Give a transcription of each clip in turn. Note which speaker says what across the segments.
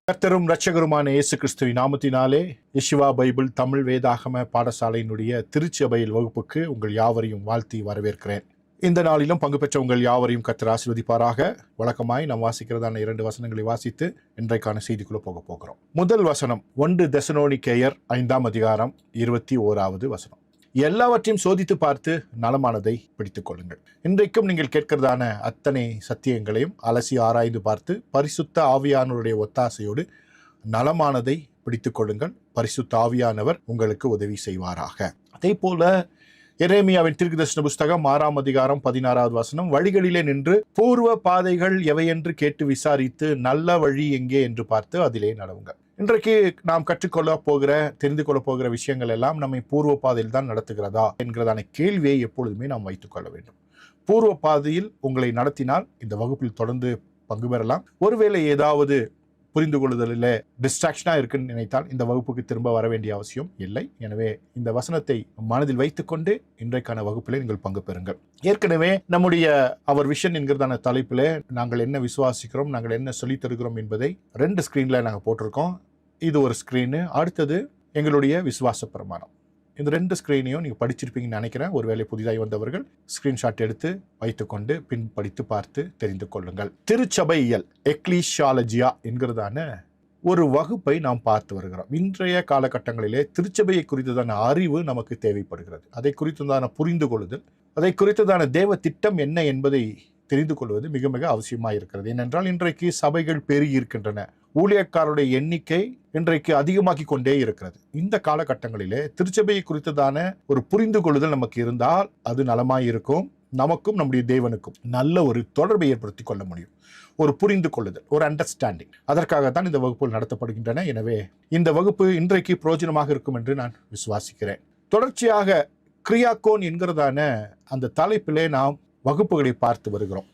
Speaker 1: கர்த்தரும் இரட்சகருமான இயேசு கிறிஸ்துவின் நாமத்தினாலே யெஷுவா பைபிள் தமிழ் வேதாகம பாடசாலையினுடைய திருச்சபையில் வகுப்புக்கு உங்கள் யாவரையும் வாழ்த்தி வரவேற்கிறேன். இந்த நாளிலும் பங்கு பெற்ற உங்கள் யாவரையும் கர்த்தர் ஆசீர்வதிப்பாராக. வழக்கமாய் நாம் வாசிக்கிறதான 2 வசனங்களை வாசித்து இன்றைக்கான செய்திக்குள்ள போகிறோம். முதல் வசனம் 1 தெசலோனிக்கேயர் 5ஆம் அதிகாரம் 21வது வசனம். எல்லாவற்றையும் சோதித்து பார்த்து நலமானதை பிடித்துக் கொள்ளுங்கள். இன்றைக்கும் நீங்கள் கேட்கிறதான அத்தனை சத்தியங்களையும் அலசி ஆராய்ந்து பார்த்து பரிசுத்த ஆவியானவருடைய ஒத்தாசையோடு நலமானதை பிடித்துக் கொள்ளுங்கள். பரிசுத்த ஆவியானவர் உங்களுக்கு உதவி செய்வாராக. அதே போல எரேமியாவின் தீர்க்கதரிசன புஸ்தகம் 6ஆம் அதிகாரம் 16வது வசனம், வழிகளிலே நின்று பூர்வ பாதைகள் எவையென்று கேட்டு விசாரித்து நல்ல வழி எங்கே என்று பார்த்து அதிலே நடவுங்கள். இன்றைக்கு நாம் கற்றுக்கொள்ள போகிற தெரிந்து கொள்ள போகிற விஷயங்கள் எல்லாம் நம்மை பூர்வ பாதையில் தான் நடத்துகிறதா என்கிறதான கேள்வியை எப்பொழுதுமே நாம் வைத்துக் கொள்ள வேண்டும். பூர்வ பாதையில் உங்களை நடத்தினால் இந்த வகுப்பில் தொடர்ந்து பங்கு பெறலாம். ஒருவேளை ஏதாவது புரிந்து கொள்ளுதலில் டிஸ்ட்ராக்ஷனாக இருக்குன்னு நினைத்தால் இந்த வகுப்புக்கு திரும்ப வர வேண்டிய அவசியம் இல்லை. எனவே இந்த வசனத்தை மனதில் வைத்துக்கொண்டு இன்றைக்கான வகுப்பில் நீங்கள் பங்கு பெறுங்கள். ஏற்கனவே நம்முடைய அவர் விஷன் என்கிறதான தலைப்பில் நாங்கள் என்ன விசுவாசிக்கிறோம், நாங்கள் என்ன சொல்லித் தருகிறோம் என்பதை 2 ஸ்க்ரீனில் நாங்கள் போட்டிருக்கோம். இது ஒரு ஸ்க்ரீனு, அடுத்தது எங்களுடைய விசுவாச பிரமாணம். இந்த 2 ஸ்க்ரீனையும் நீங்கள் படிச்சிருப்பீங்கன்னு நினைக்கிறேன். ஒருவேளை புதிதாய் வந்தவர்கள் ஸ்கிரீன்ஷாட் எடுத்து வைத்துக்கொண்டு பின் படித்து பார்த்து தெரிந்து கொள்ளுங்கள். திருச்சபையியல் எக்லீசியாலஜியா என்கிறதான ஒரு வகுப்பை நாம் பார்த்து வருகிறோம். இன்றைய காலகட்டங்களிலே திருச்சபையை குறித்ததான அறிவு நமக்கு தேவைப்படுகிறது. அதை குறித்ததான புரிந்து கொள்ளுதல், அதை குறித்ததான தேவ திட்டம் என்ன என்பதை தெரிந்து கொள்வது மிக மிக அவசியமாக இருக்கிறது. ஏனென்றால் இன்றைக்கு சபைகள் பெருகி இருக்கின்றன. ஊழியக்காரருடைய எண்ணிக்கை இன்றைக்கு அதிகமாக்கி கொண்டே இருக்கிறது. இந்த காலகட்டங்களிலே திருச்சபையை குறித்ததான ஒரு புரிந்து கொள்ளுதல் நமக்கு இருந்தால் அது நலமாயிருக்கும். நமக்கும் நம்முடைய தேவனுக்கும் நல்ல ஒரு தொடர்பை ஏற்படுத்தி கொள்ள முடியும். ஒரு புரிந்து கொள்ளுதல், ஒரு அண்டர்ஸ்டாண்டிங். அதற்காகத்தான் இந்த வகுப்புகள் நடத்தப்படுகின்றன. எனவே இந்த வகுப்பு இன்றைக்கு பிரயோஜனமாக இருக்கும் என்று நான் விசுவாசிக்கிறேன். தொடர்ச்சியாக கிரியாக்கோன் என்கிறதான அந்த தலைப்பிலே நாம் வகுப்புகளை பார்த்து வருகிறோம்.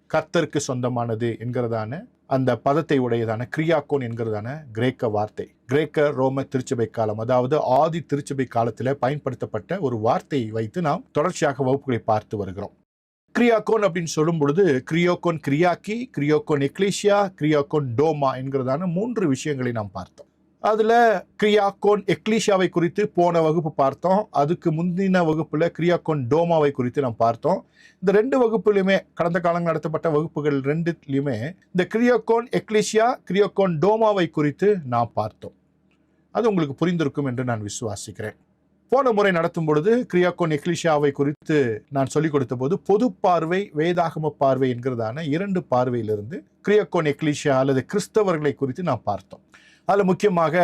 Speaker 1: கர்த்தருக்கு சொந்தமானது என்கிறதான அந்த பதத்தை உடையதான கிரியாக்கோன் என்கிறதான கிரேக்க வார்த்தை, கிரேக்க ரோம திருச்சபை காலம், அதாவது ஆதி திருச்சபை காலத்தில் பயன்படுத்தப்பட்ட ஒரு வார்த்தையை வைத்து நாம் தொடர்ச்சியாக வகுப்புகளை பார்த்து வருகிறோம். கிரியாக்கோன் அப்படின்னு சொல்லும் பொழுது கிரியோகோன் கிரியாக்கி, கிரியோகோன் எக்லீசியா, கிரியோகோன் டோமா என்கிறதான 3 விஷயங்களை நாம் பார்த்தோம். அதில் கிரியாக்கோன் எக்லீசியாவை குறித்து போன வகுப்பு பார்த்தோம். அதுக்கு முந்தின வகுப்பில் கிரியாக்கோன் டோமாவை குறித்து நாம் பார்த்தோம். இந்த 2 வகுப்புலையுமே, கடந்த காலங்கள் நடத்தப்பட்ட வகுப்புகள் 2லையுமே இந்த கிரியாக்கோன் எக்லீசியா, கிரியாக்கோன் டோமாவை குறித்து நாம் பார்த்தோம். அது உங்களுக்கு புரிந்திருக்கும் என்று நான் விசுவாசிக்கிறேன். போன முறை நடத்தும் பொழுது கிரியாக்கோன் எக்லீசியாவை குறித்து நான் சொல்லிக் கொடுத்த போது பொது பார்வை, வேதாகம பார்வை என்கிறதான 2 பார்வையிலிருந்து கிரியாக்கோன் எக்லீசியா அல்லது கிறிஸ்தவர்களை குறித்து நாம் பார்த்தோம். அதில் முக்கியமாக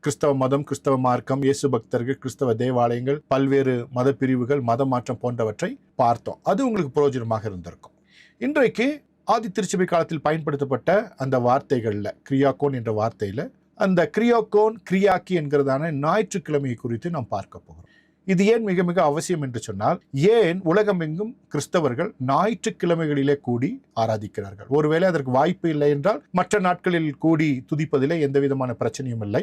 Speaker 1: கிறிஸ்தவ மதம், கிறிஸ்தவ மார்க்கம், இயேசு பக்தர்கள், கிறிஸ்தவ தேவாலயங்கள், பல்வேறு மத பிரிவுகள், மத மாற்றம் போன்றவற்றை பார்த்தோம். அது உங்களுக்கு பிரயோஜனமாக இருந்திருக்கும். இன்றைக்கு ஆதி திருச்சபை காலத்தில் பயன்படுத்தப்பட்ட அந்த வார்த்தைகளில், கிரியாக்கோன் என்ற வார்த்தையில் அந்த கிரியோகோன் கிரியாக்கி என்கிறதான ஞாயிற்றுக்கிழமையை குறித்து நாம் பார்க்க போகிறோம். இது ஏன் மிக மிக அவசியம் என்று சொன்னால், ஏன் உலகமெங்கும் கிறிஸ்தவர்கள் ஞாயிற்றுக்கிழமைகளிலே கூடி ஆராதிக்கிறார்கள்? ஒருவேளை அதற்கு வாய்ப்பு இல்லை என்றால் மற்ற நாட்களில் கூடி துதிப்பதிலே எந்த விதமான பிரச்சனையும் இல்லை.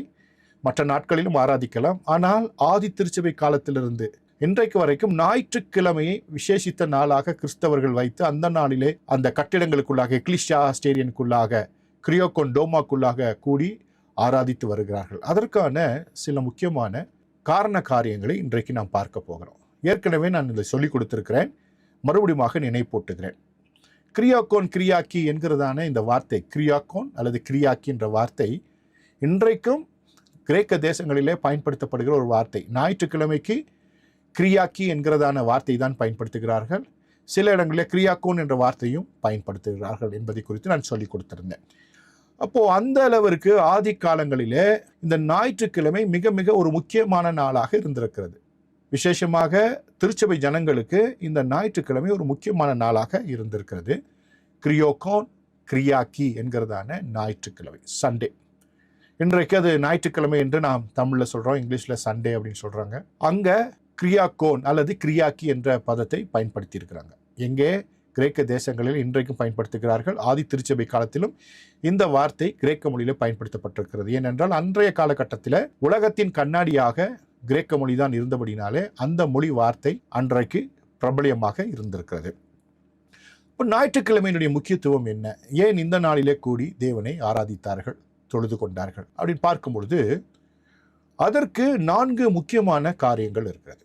Speaker 1: மற்ற நாட்களிலும் ஆராதிக்கலாம். ஆனால் ஆதி திருச்சபை காலத்திலிருந்து இன்றைக்கு வரைக்கும் ஞாயிற்றுக்கிழமையை விசேஷித்த நாளாக கிறிஸ்தவர்கள் வைத்து அந்த நாளிலே அந்த கட்டிடங்களுக்குள்ளாக, எக்லிஷியா ஸ்டேடியனுக்குள்ளாக, கிரியோகோன் டோமாக்குள்ளாக கூடி ஆராதித்து வருகிறார்கள். அதற்கான சில முக்கியமான காரண காரியங்களை இன்றைக்கு நாம் பார்க்க போகிறோம். ஏற்கனவே நான் இதை சொல்லிக் கொடுத்திருக்கிறேன், மறுபடியும் நினைப்பூட்டுகிறேன். கிரியாக்கோன் கிரியாக்கி என்கிறதான இந்த வார்த்தை, கிரியாக்கோன் அல்லது கிரியாக்கி என்ற வார்த்தை இன்றைக்கும் கிரேக்க தேசங்களிலே பயன்படுத்தப்படுகிற ஒரு வார்த்தை. ஞாயிற்றுக்கிழமைக்கு கிரியாக்கி என்கிறதான வார்த்தை தான் பயன்படுத்துகிறார்கள். சில இடங்களில் கிரியாக்கோன் என்ற வார்த்தையும் பயன்படுத்துகிறார்கள் என்பதை குறித்து நான் சொல்லிக் கொடுத்திருந்தேன். அப்போது அந்த அளவிற்கு ஆதி காலங்களிலே இந்த ஞாயிற்றுக்கிழமை மிக மிக ஒரு முக்கியமான நாளாக இருந்திருக்கிறது. விசேஷமாக திருச்சபை ஜனங்களுக்கு இந்த ஞாயிற்றுக்கிழமை ஒரு முக்கியமான நாளாக இருந்திருக்கிறது. கிரியோகோன் கிரியாக்கி என்கிறதான ஞாயிற்றுக்கிழமை, சண்டே. இன்றைக்கு அது ஞாயிற்றுக்கிழமை என்று நாம் தமிழில் சொல்கிறோம், இங்கிலீஷில் சண்டே அப்படின்னு சொல்கிறாங்க. அங்கே கிரியாக்கோன் அல்லது கிரியாக்கி என்ற பதத்தை பயன்படுத்தி இருக்கிறாங்க. எங்கே? கிரேக்க தேசங்களில் இன்றைக்கும் பயன்படுத்துகிறார்கள். ஆதி திருச்சபை காலத்திலும் இந்த வார்த்தை கிரேக்க மொழியில் பயன்படுத்தப்பட்டிருக்கிறது. ஏனென்றால் அன்றைய காலகட்டத்தில் உலகத்தின் கண்ணாடியாக கிரேக்க மொழி தான் இருந்தபடினாலே அந்த மொழி வார்த்தை அன்றைக்கு பிரபலியமாக இருந்திருக்கிறது. இப்போ ஞாயிற்றுக்கிழமையினுடைய முக்கியத்துவம் என்ன? ஏன் இந்த நாளிலே கூடி தேவனை ஆராதித்தார்கள்? தொழுது கொண்டார்கள் அப்படின்னு பார்க்கும் பொழுது அதற்கு 4 முக்கியமான காரியங்கள் இருக்கிறது.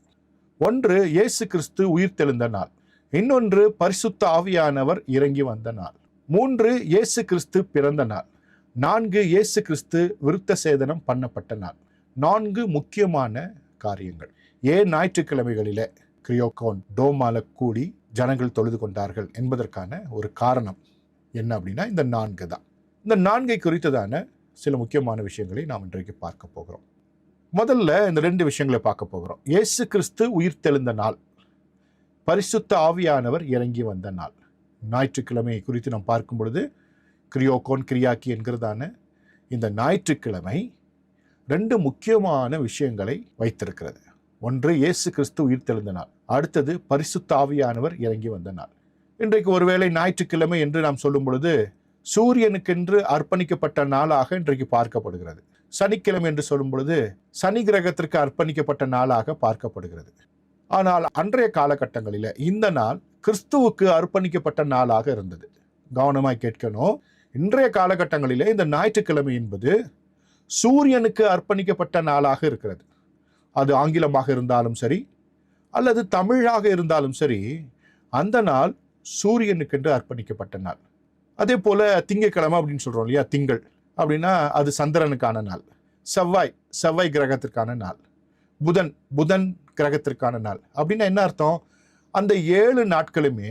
Speaker 1: ஒன்று, இயேசு கிறிஸ்து உயிர்த்தெழுந்த நாள். இன்னொன்று, பரிசுத்த ஆவியானவர் இறங்கி வந்த நாள். 3, இயேசு கிறிஸ்து பிறந்த நாள். 4, இயேசு கிறிஸ்து விருத்த சேதனம் பண்ணப்பட்ட நாள். 4 முக்கியமான காரியங்கள். ஏன் ஞாயிற்றுக்கிழமைகளிலே கிரியோகோன் டோமால கூடி ஜனங்கள் தொழுது கொண்டார்கள் என்பதற்கான ஒரு காரணம் என்ன அப்படின்னா இந்த 4 தான். இந்த 4 குறித்ததான சில முக்கியமான விஷயங்களை நாம் இன்றைக்கு பார்க்க போகிறோம். முதல்ல இந்த 2 விஷயங்களை பார்க்க போகிறோம். இயேசு கிறிஸ்து உயிர்த்தெழுந்த நாள், பரிசுத்த ஆவியானவர் இறங்கி வந்த நாள். ஞாயிற்றுக்கிழமை குறித்து நாம் பார்க்கும் பொழுது கிரியோகோன் கிரியாக்கி என்கிறதான இந்த ஞாயிற்றுக்கிழமை 2 முக்கியமான விஷயங்களை வைத்திருக்கிறது. ஒன்று, இயேசு கிறிஸ்து உயிர்த்தெழுந்த நாள். அடுத்தது, பரிசுத்த ஆவியானவர் இறங்கி வந்த நாள். இன்றைக்கு ஒருவேளை ஞாயிற்றுக்கிழமை என்று நாம் சொல்லும் பொழுது சூரியனுக்கென்று அர்ப்பணிக்கப்பட்ட நாளாக இன்றைக்கு பார்க்கப்படுகிறது. சனிக்கிழமை என்று சொல்லும் பொழுது சனி கிரகத்திற்கு அர்ப்பணிக்கப்பட்ட நாளாக பார்க்கப்படுகிறது. ஆனால் அன்றைய காலகட்டங்களில் இந்த நாள் கிறிஸ்துவுக்கு அர்ப்பணிக்கப்பட்ட நாளாக இருந்தது. கவனமாய் கேட்கணும். இன்றைய காலகட்டங்களிலே இந்த ஞாயிற்றுக்கிழமை என்பது சூரியனுக்கு அர்ப்பணிக்கப்பட்ட நாளாக இருக்கிறது. அது ஆங்கிலமாக இருந்தாலும் சரி அல்லது தமிழாக இருந்தாலும் சரி, அந்த நாள் சூரியனுக்கென்று அர்ப்பணிக்கப்பட்ட நாள். அதே போல திங்கட்கிழமை அப்படின்னு சொல்றோம் இல்லையா, திங்கள் அப்படின்னா அது சந்திரனுக்கான நாள். செவ்வாய் கிரகத்திற்கான நாள். புதன் கிரகத்திற்கான நாள். அப்படின்னா என்ன அர்த்தம்? அந்த 7 நாட்களுமே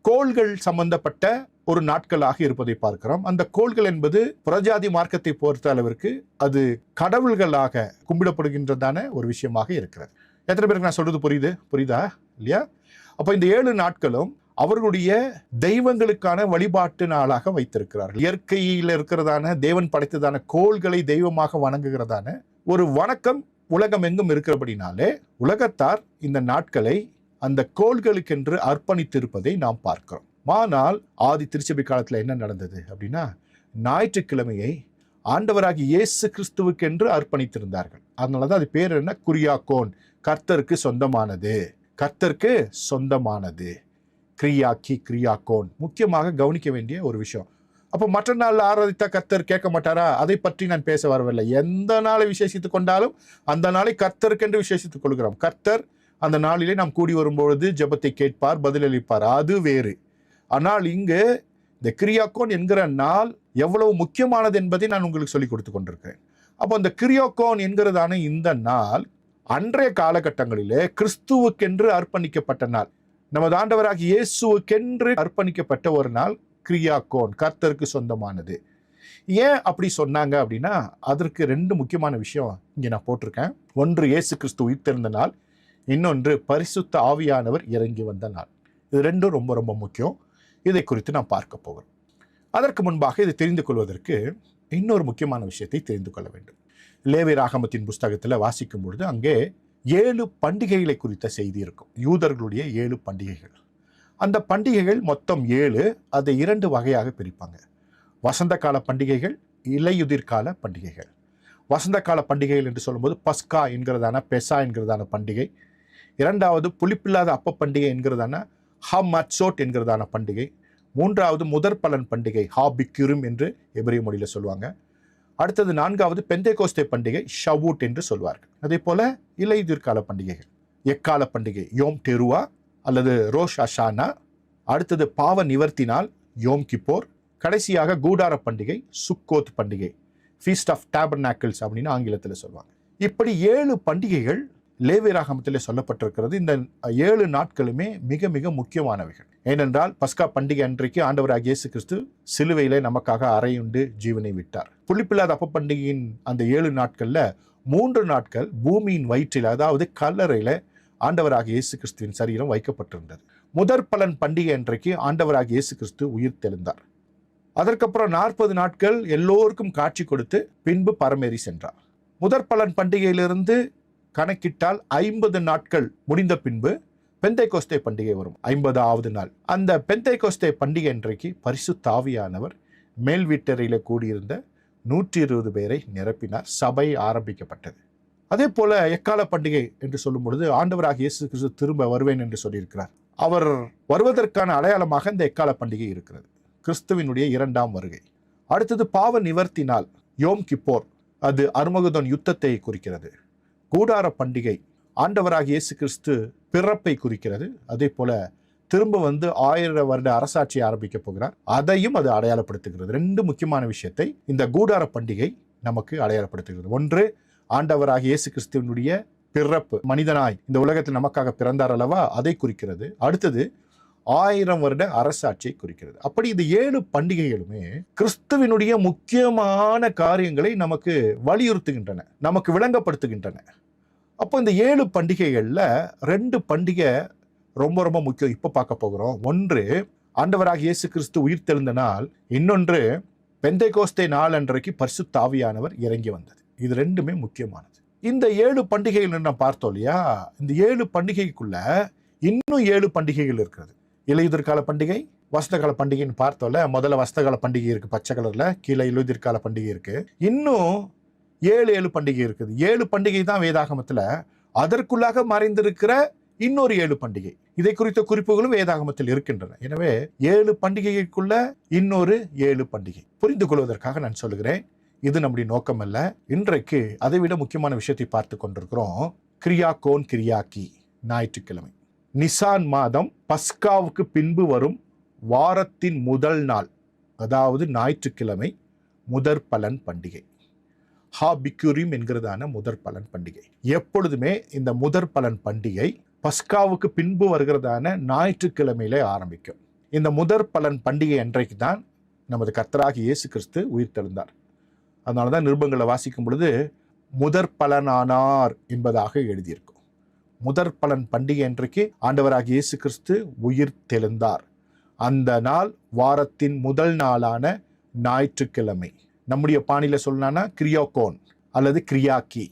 Speaker 1: கோள்கள் சம்பந்தப்பட்ட ஒரு நாட்களாக இருப்பதை பார்க்கிறோம். அந்த கோள்கள் என்பது புறஜாதி மார்க்கத்தை பொறுத்த அளவிற்கு அது கடவுள்களாக கும்பிடப்படுகின்றதான ஒரு விஷயமாக இருக்கிறது. எத்தனை பேருக்கு நான் சொல்றது புரியுதா இல்லையா? அப்போ இந்த 7 நாட்களும் அவர்களுடைய தெய்வங்களுக்கான வழிபாட்டு நாளாக வைத்திருக்கிறார்கள். இயற்கையில் இருக்கிறதான தேவன் படைத்ததான கோள்களை தெய்வமாக வணங்குகிறதான ஒரு வணக்கம் உலகம் எங்கும் இருக்கிறபடினாலே உலகத்தார் இந்த நாட்களை அந்த கோள்களுக்கென்று அர்ப்பணித்திருப்பதை நாம் பார்க்கிறோம். ஆனால் ஆதி திருச்சபை காலத்தில் என்ன நடந்தது அப்படின்னா, ஞாயிற்றுக்கிழமையை ஆண்டவராகிய இயேசு கிறிஸ்துவுக்கென்று அர்ப்பணித்திருந்தார்கள். அதனாலதான் அது பேர் என்ன? குரியாக்கோன், கர்த்தருக்கு சொந்தமானது. கிரியாக்கோன் முக்கியமாக கவனிக்க வேண்டிய ஒரு விஷயம். அப்போ மற்ற நாள் ஆராதித்தா கர்த்தர் கேட்க மாட்டாரா? அதை பற்றி நான் பேச வரவில்லை. எந்த நாளை விசேஷித்துக் கொண்டாலும் அந்த நாளை கர்த்தருக்கென்று விசேஷித்துக் கொள்கிறோம். கர்த்தர் அந்த நாளிலே நாம் கூடி வரும்பொழுது ஜெபத்தை கேட்பார், பதிலளிப்பார், அது வேறு. ஆனால் இங்கு இந்த கிரியாக்கோன் என்கிற நாள் எவ்வளவு முக்கியமானது என்பதை நான் உங்களுக்கு சொல்லிக் கொடுத்து கொண்டிருக்கிறேன். அப்போ இந்த கிரியாக்கோன் என்கிறதான இந்த நாள் அன்றைய காலகட்டங்களிலே கிறிஸ்துவுக்கென்று அர்ப்பணிக்கப்பட்ட நாள். நமது ஆண்டவராகிய இயேசுவுக்கென்று அர்ப்பணிக்கப்பட்ட ஒரு நாள் கிரியாக்கோன், கர்த்தருக்கு சொந்தமானது. ஏன் அப்படி சொன்னாங்க அப்படின்னா, அதற்கு 2 முக்கியமான விஷயம் இங்கே நான் போட்டிருக்கேன். ஒன்று, இயேசு கிறிஸ்து உயிர்த்தெழுந்த நாள். இன்னொன்று, பரிசுத்த ஆவியானவர் இறங்கி வந்த நாள். இது 2 ரொம்ப ரொம்ப முக்கியம். இதை குறித்து நாம் பார்க்க போகிறோம். அதற்கு முன்பாக இதை தெரிந்து கொள்வதற்கு இன்னொரு முக்கியமான விஷயத்தை தெரிந்து கொள்ள வேண்டும். லேவியராகமத்தின் புஸ்தகத்தில் வாசிக்கும் பொழுது அங்கே 7 பண்டிகைகளை குறித்த செய்தி இருக்கும். யூதர்களுடைய 7 பண்டிகைகள். அந்த பண்டிகைகள் மொத்தம் 7. அதை 2 வகையாக பிரிப்பாங்க. வசந்த கால பண்டிகைகள், இலையுதிர் கால பண்டிகைகள். வசந்த கால பண்டிகைகள் என்று சொல்லும்போது பஸ்கா என்கிறதான பெசா என்கிறதான பண்டிகை. 2வது புளிப்பில்லாத அப்ப பண்டிகை என்கிறதான ஹமாட்சோட் என்கிறதான பண்டிகை. 3வது முதற்பலன் பண்டிகை, ஹாபிக்யூரும் என்று எபிரேய மொழியில் சொல்லுவாங்க. அடுத்தது 4வது பெந்தேகோஸ்தே பண்டிகை, ஷவூட் என்று சொல்வார்கள். அதே போல இலையுதிர்கால பண்டிகைகள், எக்கால பண்டிகை யோம் டெருவா அல்லது ரோஷ் அஷானா. அடுத்தது பாவ நிவர்த்தி நாள் யோம் கிப்போர். கடைசியாக கூடார பண்டிகை, சுக்கோத் பண்டிகை, ஃபீஸ்ட் ஆஃப் டேபர்நாக்கிள்ஸ் அப்படின்னு ஆங்கிலத்தில் சொல்லுவாங்க. இப்படி 7 பண்டிகைகள் லேவியராகமத்தில் சொல்லப்பட்டிருக்கிறது. இந்த 7 நாட்களுமே மிக மிக முக்கியமானவைகள். ஏனென்றால் பஸ்கா பண்டிகை அன்றைக்கு ஆண்டவராகிய இயேசு கிறிஸ்து சிலுவையிலே நமக்காக அறையுண்டு ஜீவனை விட்டார். புளிப்பில்லாத அப்ப பண்டிகையின் அந்த 7 நாட்கள்ல 3 நாட்கள் பூமியின் வயிற்றில், அதாவது கல்லறையில ஆண்டவராகிய இயேசு கிறிஸ்துவின் சரீரம் வைக்கப்பட்டிருந்தது. முதற்பலன் பண்டிகை அன்றைக்கு ஆண்டவராகிய இயேசு கிறிஸ்து உயிர் தெழுந்தார். அதற்கப்புறம் 40 நாட்கள் எல்லோருக்கும் காட்சி கொடுத்து பின்பு பரமேறி சென்றார். முதற்பலன் பண்டிகையிலிருந்து கணக்கிட்டால் 50 நாட்கள் முடிந்த பின்பு பெந்தைகோஸ்தே பண்டிகை வரும், 50வது நாள். அந்த பெந்தைகோஸ்தே பண்டிகை அன்றைக்கு பரிசுத்த ஆவியானவர் மேல் வீட்டறையில கூடியிருந்த 120 பேரை நிரப்பினார். சபை ஆரம்பிக்கப்பட்டது. அதே போல எக்கால பண்டிகை என்று சொல்லும் பொழுது ஆண்டவராகிய இயேசு கிறிஸ்து திரும்ப வருவேன் என்று சொல்லியிருக்கிறார். அவர் வருவதற்கான அடையாளமாக இந்த எக்கால பண்டிகை இருக்கிறது, கிறிஸ்துவினுடைய 2ஆம் வருகை. அடுத்தது பாவ நிவர்த்தி நாள். யோம் கிப்போர், அது அர்மகதோன் யுத்தத்தை குறிக்கிறது. கூடார பண்டிகை ஆண்டவராகிய இயேசு கிறிஸ்து பிறப்பை குறிக்கிறது. அதே போல திரும்ப 1000 வருட அரசாட்சி ஆரம்பிக்க போகிறார், அதையும் அது அடையாளப்படுத்துகிறது. 2 முக்கியமான விஷயத்தை இந்த கூடார பண்டிகை நமக்கு அடையாளப்படுத்துகிறது. ஒன்று, ஆண்டவராகிய இயேசு கிறிஸ்துவனுடைய பிறப்பு, மனிதனாய் இந்த உலகத்தில் நமக்காக பிறந்தார் அல்லவா, அதை குறிக்கிறது. அடுத்தது 1000 வருட அரசாட்சியை குறிக்கிறது. அப்படி இந்த 7 பண்டிகைகளுமே கிறிஸ்துவினுடைய முக்கியமான காரியங்களை நமக்கு வலியுறுத்துகின்றன, நமக்கு விளங்கப்படுத்துகின்றன. அப்போ இந்த 7 பண்டிகைகள்ல 2 பண்டிகை ரொம்ப ரொம்ப முக்கியம். இப்ப பார்க்க போகிறோம். ஒன்று, ஆண்டவராகிய இயேசு கிறிஸ்து உயிர்த்தெழுந்த நாள். இன்னொன்று, பெந்தைகோஸ்தே நாள் அன்றைக்கு பரிசுத்த ஆவியானவர் இறங்கி வந்தது. இது 2மே முக்கியமானது. இந்த 7 பண்டிகைகள் நம்ம பார்த்தோம் இல்லையா, இந்த 7 பண்டிகைக்குள்ள இன்னும் 7 பண்டிகைகள் இருக்கிறது. இலையுதிர்கால பண்டிகை, வசந்தகால பண்டிகைன்னு பார்த்தோம்ல. முதல்ல வசந்தகால பண்டிகை இருக்கு பச்சை கலர்ல, கீழே இலையுதிர்கால பண்டிகை இருக்கு. இன்னும் 7 பண்டிகை இருக்குது. 7 பண்டிகை தான் வேதாகமத்துல. அதற்குள்ளாக மறைந்திருக்கிற இன்னொரு 7 பண்டிகை, இதை குறித்த குறிப்புகளும் வேதாகமத்தில் இருக்கின்றன. எனவே 7 பண்டிகைக்குள்ள இன்னொரு 7 பண்டிகை. புரிந்து கொள்வதற்காக நான் சொல்லுகிறேன், இது நம்முடைய நோக்கம் அல்ல. இன்றைக்கு அதை விட முக்கியமான விஷயத்தை பார்த்து கொண்டிருக்கிறோம். கிரியாகோன் கிரியாக்கி ஞாயிற்றுக்கிழமை, நிசான் மாதம் பஸ்காவுக்கு பின்பு வரும் வாரத்தின் முதல் நாள், அதாவது ஞாயிற்றுக்கிழமை முதற் பலன் பண்டிகை. ஹாபிக்குரிம் என்கிறதான முதற் பலன் பண்டிகை. எப்பொழுதுமே இந்த முதற் பலன் பண்டிகை பஸ்காவுக்கு பின்பு வருகிறதான ஞாயிற்றுக்கிழமையிலே ஆரம்பிக்கும். இந்த முதற் பலன் பண்டிகை அன்றைக்கு தான் நமது கர்த்தராகிய இயேசு கிறிஸ்து உயிர்த்தெழுந்தார். அதனாலதான் நிருபங்களை வாசிக்கும் பொழுது முதற் பலனானார் என்பதாக எழுதியிருக்கும். முதற் பலன் பண்டிகை அன்றைக்கு ஆண்டவராகிய இயேசு கிறிஸ்து உயிர்த்தெழுந்தார். அந்த நாள் வாரத்தின் முதல் நாளான ஞாயிற்றுக்கிழமை. நம்முடைய பாணியில சொல்லணும்னா கிரியோகோன் அல்லது கிரியாக்கி.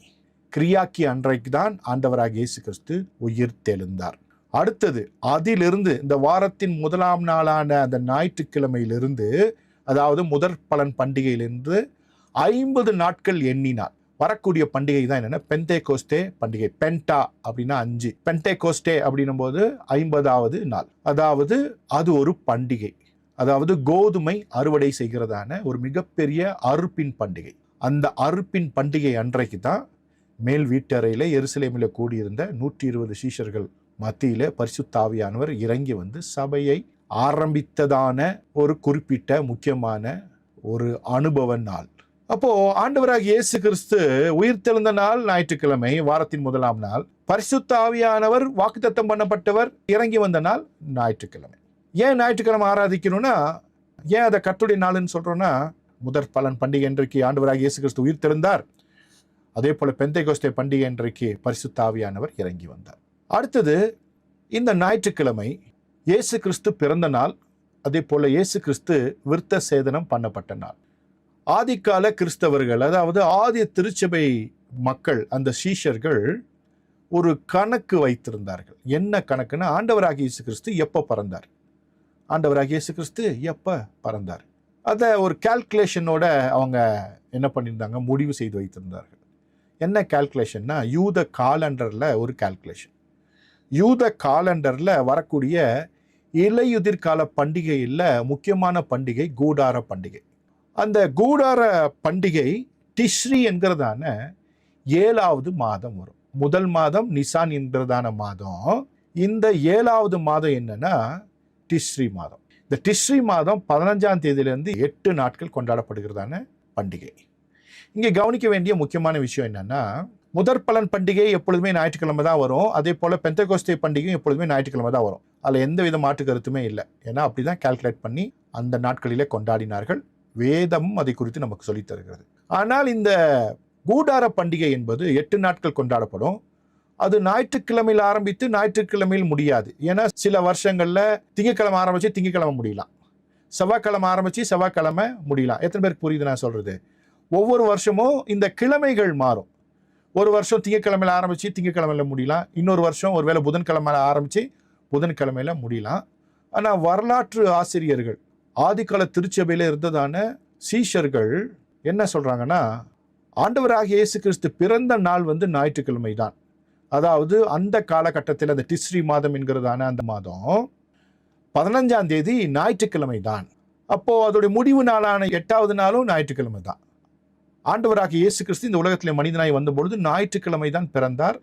Speaker 1: கிரியாக்கி அன்றைக்கு தான் ஆண்டவராகிய இயேசு கிறிஸ்து உயிர்த்தெழுந்தார். அடுத்தது, அதிலிருந்து இந்த வாரத்தின் முதலாம் நாளான அந்த ஞாயிற்றுக்கிழமையிலிருந்து, அதாவது முதற் பலன் பண்டிகையிலிருந்து 50 நாட்கள் எண்ணினார். வரக்கூடிய பண்டிகை தான் என்னன்னா பெந்தேகோஸ்தே பண்டிகை. பென்டா அப்படின்னா 5, பெந்தேகோஸ்தே அப்படின்னும் போது 50வது நாள். அதாவது அது ஒரு பண்டிகை, அதாவது கோதுமை அறுவடை செய்கிறதான ஒரு மிகப்பெரிய அறுப்பின் பண்டிகை. அந்த அறுப்பின் பண்டிகை அன்றைக்கு தான் மேல் வீட்டறையில எருசலேமில் கூடியிருந்த 120 சீஷர்கள் மத்தியில பரிசுத்த ஆவியானவர் இறங்கி சபையை ஆரம்பித்ததான ஒரு குறிப்பிட்ட முக்கியமான ஒரு அனுபவ நாள். அப்போ ஆண்டவராகிய இயேசு கிறிஸ்து உயிர்த்தெழுந்த நாள் ஞாயிற்றுக்கிழமை, வாரத்தின் முதலாம் நாள். பரிசுத்த ஆவியானவர் வாக்குத்தத்தம் பண்ணப்பட்டவர் இறங்கி வந்த நாள் ஞாயிற்றுக்கிழமை. ஏன் ஞாயிற்றுக்கிழமை ஆராதிக்கணும்னா, ஏன் அதை கர்த்தருடைய நாள்னு சொல்றோம்னா, முதற் பலன் பண்டிகை அன்றைக்கு ஆண்டவராகிய இயேசு கிறிஸ்து உயிர்த்தெழுந்தார். அதே போல பெந்தைகோஸ்தே பண்டிகை அன்றைக்கு பரிசுத்த ஆவியானவர் இறங்கி வந்தார். அடுத்தது, இந்த ஞாயிற்றுக்கிழமை இயேசு கிறிஸ்து பிறந்த நாள். அதே போல இயேசு கிறிஸ்து விருத்த சேதனம் பண்ணப்பட்ட நாள். ஆதிக்கால கிறிஸ்தவர்கள், அதாவது ஆதி திருச்சபை மக்கள், அந்த சீஷர்கள் ஒரு கணக்கு வைத்திருந்தார்கள். என்ன கணக்குன்னா, ஆண்டவராகிய இயேசு கிறிஸ்து எப்போ பிறந்தார், ஆண்டவராகிய இயேசு கிறிஸ்து எப்போ பிறந்தார், அதை ஒரு கால்குலேஷனோட அவங்க என்ன பண்ணியிருந்தாங்க, முடிவு செய்து வைத்திருந்தார்கள். என்ன கால்குலேஷன்னா, யூத காலண்டரில் ஒரு கால்குலேஷன். யூத காலண்டரில் வரக்கூடிய இலையுதிர்கால பண்டிகையில் முக்கியமான பண்டிகை கூடார பண்டிகை. அந்த கூடார பண்டிகை டிஸ்ரி என்கிறதான 7வது மாதம் வரும். முதல் மாதம் நிசான் என்கிறதான மாதம். இந்த 7வது மாதம் என்னன்னா டிஸ்ரி மாதம். இந்த டிஸ்ரி மாதம் 15ஆம் தேதியிலிருந்து 8 நாட்கள் கொண்டாடப்படுகிறதான பண்டிகை. இங்கே கவனிக்க வேண்டிய முக்கியமான விஷயம் என்னன்னா, முதற் பலன் பண்டிகை எப்பொழுதுமே ஞாயிற்றுக்கிழமை தான் வரும். அதே போல பெந்தேகோஸ்தே பண்டிகையும் எப்பொழுதுமே ஞாயிற்றுக்கிழமை தான் வரும். அதில் எந்த வித மாற்று கருத்துமே இல்லை. ஏன்னா அப்படிதான் கால்குலேட் பண்ணி அந்த நாட்களிலே கொண்டாடினார்கள். வேதம் அதை குறித்து நமக்கு சொல்லித் தருகிறது. ஆனால் இந்த கூடார பண்டிகை என்பது 8 நாட்கள் கொண்டாடப்படும். அது ஞாயிற்றுக்கிழமையில் ஆரம்பித்து ஞாயிற்றுக்கிழமையில் முடியாது. ஏன்னா சில வருஷங்கள்ல திங்கக்கிழமை ஆரம்பிச்சு திங்கக்கிழமை முடியலாம், செவ்வாய்க்கிழமை ஆரம்பிச்சு செவ்வாய்க்கிழமை முடியலாம். எத்தனை பேருக்கு புரியுது நான் சொல்றது? ஒவ்வொரு வருஷமும் இந்த கிழமைகள் மாறும். ஒரு வருஷம் திங்கக்கிழமையில ஆரம்பிச்சு திங்கக்கிழமையில முடியலாம், இன்னொரு வருஷம் ஒருவேளை புதன்கிழமையில ஆரம்பிச்சு புதன்கிழமையில முடியலாம். ஆனா வரலாற்று ஆசிரியர்கள், ஆதிகால திருச்சபையில இருந்ததான சீஷர்கள் என்ன சொல்றாங்கன்னா, ஆண்டவராகிய இயேசு கிறிஸ்து பிறந்த நாள் ஞாயிற்றுக்கிழமை தான். அதாவது அந்த காலகட்டத்தில் அந்த டிஸ்ரி மாதம் என்கிறதான அந்த மாதம் 15ஆம் தேதி ஞாயிற்றுக்கிழமை தான். அப்போ அதோடைய முடிவு நாளான 8வது நாளும் ஞாயிற்றுக்கிழமை தான். ஆண்டவராகிய இயேசு கிறிஸ்து இந்த உலகத்திலே மனிதனாய் வந்தபொழுது ஞாயிற்றுக்கிழமை தான் பிறந்தார்.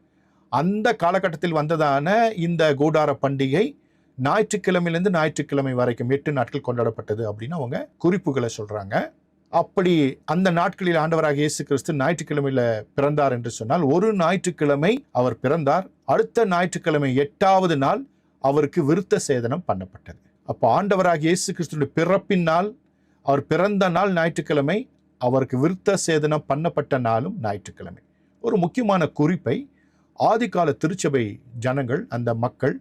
Speaker 1: அந்த காலகட்டத்தில் வந்ததான இந்த கூடார பண்டிகை ஞாயிற்றுக்கிழமையிலிருந்து ஞாயிற்றுக்கிழமை வரைக்கும் 8 நாட்கள் கொண்டாடப்பட்டது அப்படின்னு அவங்க குறிப்புகளை சொல்றாங்க. அப்படி அந்த நாட்களில் ஆண்டவராகிய இயேசு கிறிஸ்து ஞாயிற்றுக்கிழமையில பிறந்தார் என்று சொன்னால், ஒரு ஞாயிற்றுக்கிழமை அவர் பிறந்தார், அடுத்த ஞாயிற்றுக்கிழமை 8வது நாள் அவருக்கு விருத்த சேதனம் பண்ணப்பட்டது. அப்போ ஆண்டவராகிய இயேசு கிறிஸ்துடைய பிறப்பின் நாள், அவர் பிறந்த நாள் ஞாயிற்றுக்கிழமை, அவருக்கு விருத்த சேதனம் பண்ணப்பட்ட நாளும் ஞாயிற்றுக்கிழமை. ஒரு முக்கியமான குறிப்பை ஆதிகால திருச்சபை ஜனங்கள், அந்த மக்கள்,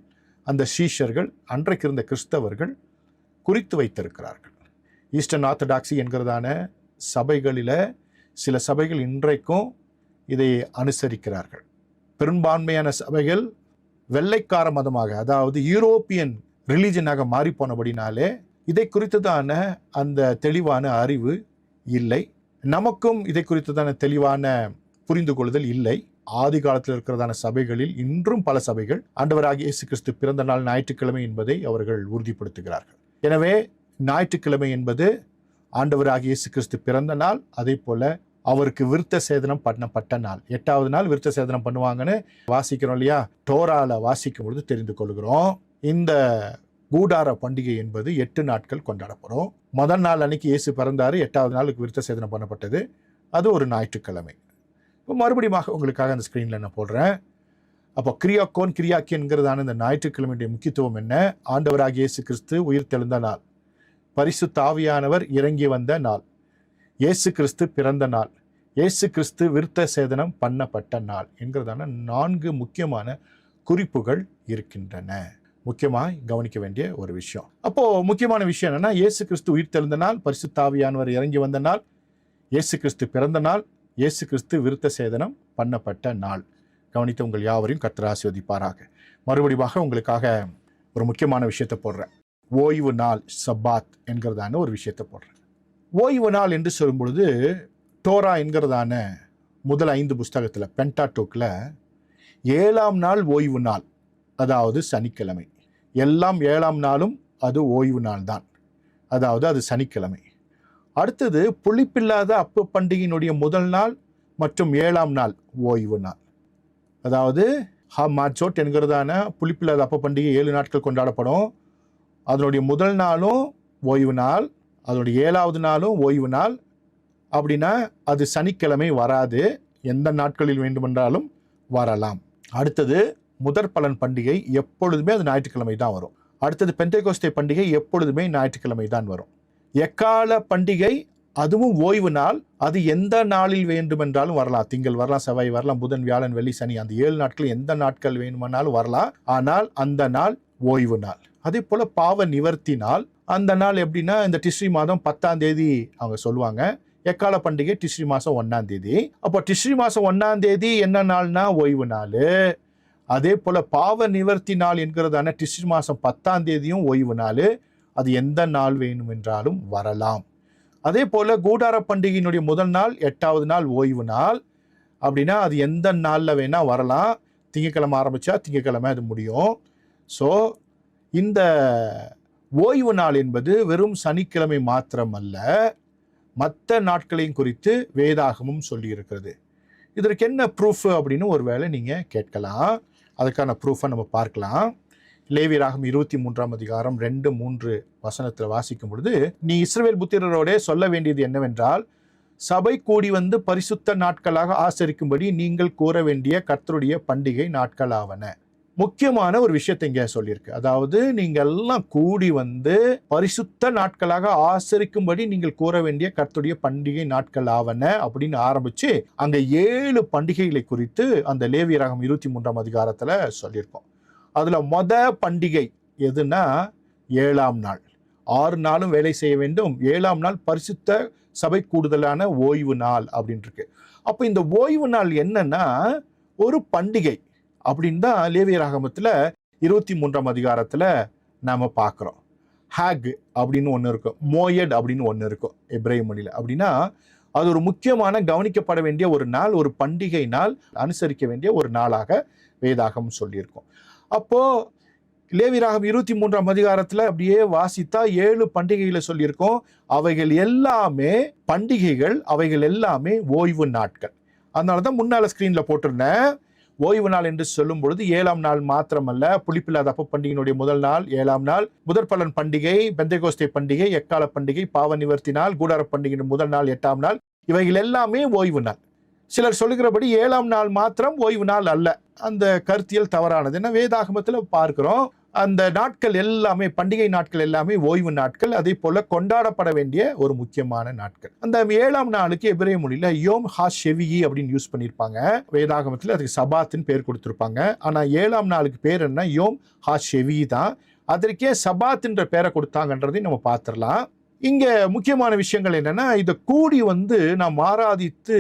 Speaker 1: அந்த சீஷர்கள், அன்றைக்கு இருந்த கிறிஸ்தவர்கள் குறித்து வைத்திருக்கிறார்கள். ஈஸ்டர்ன் ஆர்த்தடாக்சி என்கிறதான சபைகளில் சில சபைகள் இன்றைக்கும் இதை அனுசரிக்கிறார்கள். பெரும்பான்மையான சபைகள் வெள்ளைக்கார மதமாக, அதாவது யூரோப்பியன் ரிலீஜனாக மாறி போனபடினாலே இதை குறித்ததான அந்த தெளிவான அறிவு இல்லை. நமக்கும் இதை குறித்ததான தெளிவான புரிந்து கொள்ளுதல் இல்லை. ஆதி காலத்தில் இருக்கிறதான சபைகளில் இன்றும் பல சபைகள் ஆண்டவராகிய இயேசு கிறிஸ்து பிறந்த நாள் ஞாயிற்றுக்கிழமை என்பதை அவர்கள் உறுதிப்படுத்துகிறார்கள். எனவே ஞாயிற்றுக்கிழமை என்பது ஆண்டவராகிய இயேசு கிறிஸ்து பிறந்த நாள், அதே போல அவருக்கு விருத்த சேதனம் பண்ணப்பட்ட நாள். 8வது நாள் விருத்த சேதனம் பண்ணுவாங்கன்னு வாசிக்கிறோம் இல்லையா? டோரால வாசிக்கும் பொழுது தெரிந்து கொள்கிறோம். இந்த கூடார பண்டிகை என்பது 8 நாட்கள் கொண்டாடப்படும். முதல் நாள் அன்னைக்கு இயேசு பிறந்தாரு, 8வது நாளுக்கு விருத்த சேதனம் பண்ணப்பட்டது. அது ஒரு ஞாயிற்றுக்கிழமை. இப்போ மறுபடியும் உங்களுக்காக அந்த ஸ்க்ரீனில் நான் போடுறேன். அப்போ கிரியாக்கியன்கிறதான இந்த ஞாயிற்றுக்கிழமையுடைய முக்கியத்துவம் என்ன? ஆண்டவராகிய இயேசு கிறிஸ்து உயிர் தெழுந்த நாள், பரிசுத்த ஆவியானவர் இறங்கி வந்த நாள், இயேசு கிறிஸ்து பிறந்த நாள், இயேசு கிறிஸ்து விருத்த சேதனம் பண்ணப்பட்ட நாள் என்கிறதான 4 முக்கியமான குறிப்புகள் இருக்கின்றன. முக்கியமாக கவனிக்க வேண்டிய ஒரு விஷயம். அப்போ முக்கியமான விஷயம் என்னன்னா, இயேசு கிறிஸ்து உயிர் தெழுந்த நாள், பரிசுத்த ஆவியானவர் இறங்கி வந்த நாள், இயேசு கிறிஸ்து பிறந்த நாள், இயேசு கிறிஸ்து விருத்த சேதனம் பண்ணப்பட்ட நாள். கவனித்து உங்கள் யாவரையும் கர்த்தர் ஆசீர்வதிப்பாராக. மறுபடியும் உங்களுக்காக ஒரு முக்கியமான விஷயத்தை போடுறேன். ஓய்வு நாள், சப்பாத் என்கிறதான ஒரு விஷயத்தை போடுறேன். ஓய்வு நாள் என்று சொல்லும் பொழுது, டோரா என்கிறதான முதல் 5 புஸ்தகத்தில், பென்டாடோக்கில் 7ஆம் நாள் ஓய்வு நாள், அதாவது சனிக்கிழமை. எல்லாம் 7ஆம் நாளும் அது ஓய்வு நாள் தான், அதாவது அது சனிக்கிழமை. அடுத்தது புளிப்பில்லாத அப்ப பண்டிகையினுடைய முதல் நாள் மற்றும் 7ஆம் நாள் ஓய்வு நாள், அதாவது மாச்சோட் என்கிறதான புளிப்பில்லாத அப்ப பண்டிகை 7 நாட்கள் கொண்டாடப்படும். அதனுடைய முதல் நாளும் ஓய்வு நாள், அதனுடைய 7வது நாளும் ஓய்வு நாள். அப்படின்னா அது சனிக்கிழமை வராது, எந்த நாட்களில் வேண்டுமென்றாலும் வரலாம். அடுத்தது முதற் பலன் பண்டிகை எப்பொழுதுமே அது ஞாயிற்றுக்கிழமை தான் வரும். அடுத்தது பெந்தேகோஸ்தே பண்டிகை எப்பொழுதுமே ஞாயிற்றுக்கிழமை தான் வரும். எக்கால பண்டிகை அதுவும் ஓய்வு நாள், அது எந்த நாளில் வேண்டுமென்றாலும் வரலாம். திங்கள் வரலாம், செவ்வாய் வரலாம், புதன், வியாழன், வெள்ளி, சனி, அந்த 7 நாட்கள் எந்த நாட்கள் வேணுமானாலும் வரலாம். ஆனால் அந்த நாள் ஓய்வு நாள். அதே போல பாவ நிவர்த்தி நாள், அந்த நாள் எப்படின்னா இந்த டிஸ்ரி மாதம் 10ஆம் தேதி அவங்க சொல்லுவாங்க. எக்கால பண்டிகை டிஸ்ரி மாதம் 1ஆம் தேதி. அப்போ டிஸ்ரி மாதம் 1ஆம் தேதி என்ன நாள்னா ஓய்வு நாள். அதே போல பாவ நிவர்த்தி நாள் என்கிறதான டிஸ்ரி மாதம் 10ஆம் தேதியும் ஓய்வு நாள். அது எந்த நாள் வேணும் என்றாலும் வரலாம். அதே போல கூடார பண்டிகையினுடைய முதல் நாள் 8வது நாள் ஓய்வு நாள். அப்படின்னா அது எந்த நாளில் வேணா வரலாம். திங்கக்கிழமை ஆரம்பிச்சா திங்கக்கிழமை அது முடியும். ஸோ இந்த ஓய்வு நாள் என்பது வெறும் சனிக்கிழமை மாத்திரம் அல்ல, மற்ற நாட்களையும் குறித்து வேதாகமும் சொல்லி இருக்கிறது. இதற்கு என்ன ப்ரூஃப் அப்படின்னு ஒரு வேளை நீங்கள் கேட்கலாம். அதுக்கான ப்ரூஃபை நம்ம பார்க்கலாம். லேவியராகமம் 23ஆம் அதிகாரம் 2-3 வசனத்தில் வாசிக்கும் பொழுது, நீ இஸ்ரவேல் புத்திரரோடே சொல்ல வேண்டியது என்னவென்றால், சபை கூடி வந்து பரிசுத்த நாட்களாக ஆசரிக்கும்படி நீங்கள் கூற வேண்டிய கர்த்தருடைய பண்டிகை நாட்கள் ஆவன. முக்கியமான ஒரு விஷயத்தை இங்கே சொல்லியிருக்கு. அதாவது நீங்கள் எல்லாம் கூடி வந்து பரிசுத்த நாட்களாக ஆசரிக்கும்படி நீங்கள் கூற வேண்டிய கர்த்தருடைய பண்டிகை நாட்கள் ஆவன அப்படின்னு ஆரம்பிச்சு அங்க 7 பண்டிகைகளை குறித்து அந்த லேவியராகமம் 23ஆம் அதிகாரத்துல சொல்லியிருக்கோம். அதுல பண்டிகை எதுனா 7ஆம் நாள். 6 நாளும் வேலை செய்ய வேண்டும், 7ஆம் நாள் பரிசுத்த சபை கூடுதலான ஓய்வு நாள் அப்படின்னு இருக்கு. அப்போ இந்த ஓய்வு நாள் என்னன்னா ஒரு பண்டிகை அப்படின்னு தான் லேவியராகமத்தில் 23ஆம் அதிகாரத்தில் நாம் பார்க்குறோம். ஹேக் அப்படின்னு ஒன்று இருக்கும், மோயட் அப்படின்னு ஒன்று இருக்கும் எபிரேய மொழியில். அப்படின்னா அது ஒரு முக்கியமான கவனிக்கப்பட வேண்டிய ஒரு நாள், ஒரு பண்டிகை நாள், அனுசரிக்க வேண்டிய ஒரு நாளாக வேதாகம் சொல்லியிருக்கோம். அப்போது லேவியராகமம் 23ஆம் அதிகாரத்துல அப்படியே வாசித்தா 7 பண்டிகைகளை சொல்லியிருக்கோம். அவைகள் எல்லாமே பண்டிகைகள், அவைகள் எல்லாமே ஓய்வு நாட்கள். அதனாலதான் முன்னால ஸ்கிரீன்ல போட்டிருந்தேன். ஓய்வு நாள் என்று சொல்லும் பொழுது 7ஆம் நாள் மாத்திரமல்ல, புளிப்பில்லாத அப்ப பண்டிகையினுடைய முதல் நாள் 7ஆம் நாள், முதற்பலன் பண்டிகை, பெந்தேகோஸ்தே பண்டிகை, எக்கால பண்டிகை, பாவ நிவர்த்தி நாள், கூடார பண்டிகையின் முதல் நாள் 8ஆம் நாள், இவைகள் எல்லாமே ஓய்வு நாள். சிலர் சொல்லுகிறபடி 7ஆம் நாள் மாத்திரம் ஓய்வு நாள் அல்ல. அந்த கருத்தியல் தவறானது. ஏன்னா வேதாகமத்தில் பார்க்கிறோம், அந்த நாட்கள் எல்லாமே, பண்டிகை நாட்கள் எல்லாமே ஓய்வு நாட்கள். அதே போல கொண்டாடப்பட வேண்டிய ஒரு முக்கியமான நாட்கள். அந்த 7ஆம் நாளுக்கு எபிரேய மொழியில யோம் ஹாஷெவியி அப்படின்னு யூஸ் பண்ணியிருப்பாங்க. வேதாகமத்தில் அதுக்கு சபாத்தின் பேர் கொடுத்திருப்பாங்க. ஆனா 7ஆம் நாளுக்கு பேர் என்ன? யோம் ஹாஷெவியி தான். அதற்கே சபாத்ன்ற பேரை கொடுத்தாங்கன்றதையும் நம்ம பார்த்துடலாம். இங்க முக்கியமான விஷயங்கள் என்னன்னா, இதை கூடி நாம் ஆராதித்து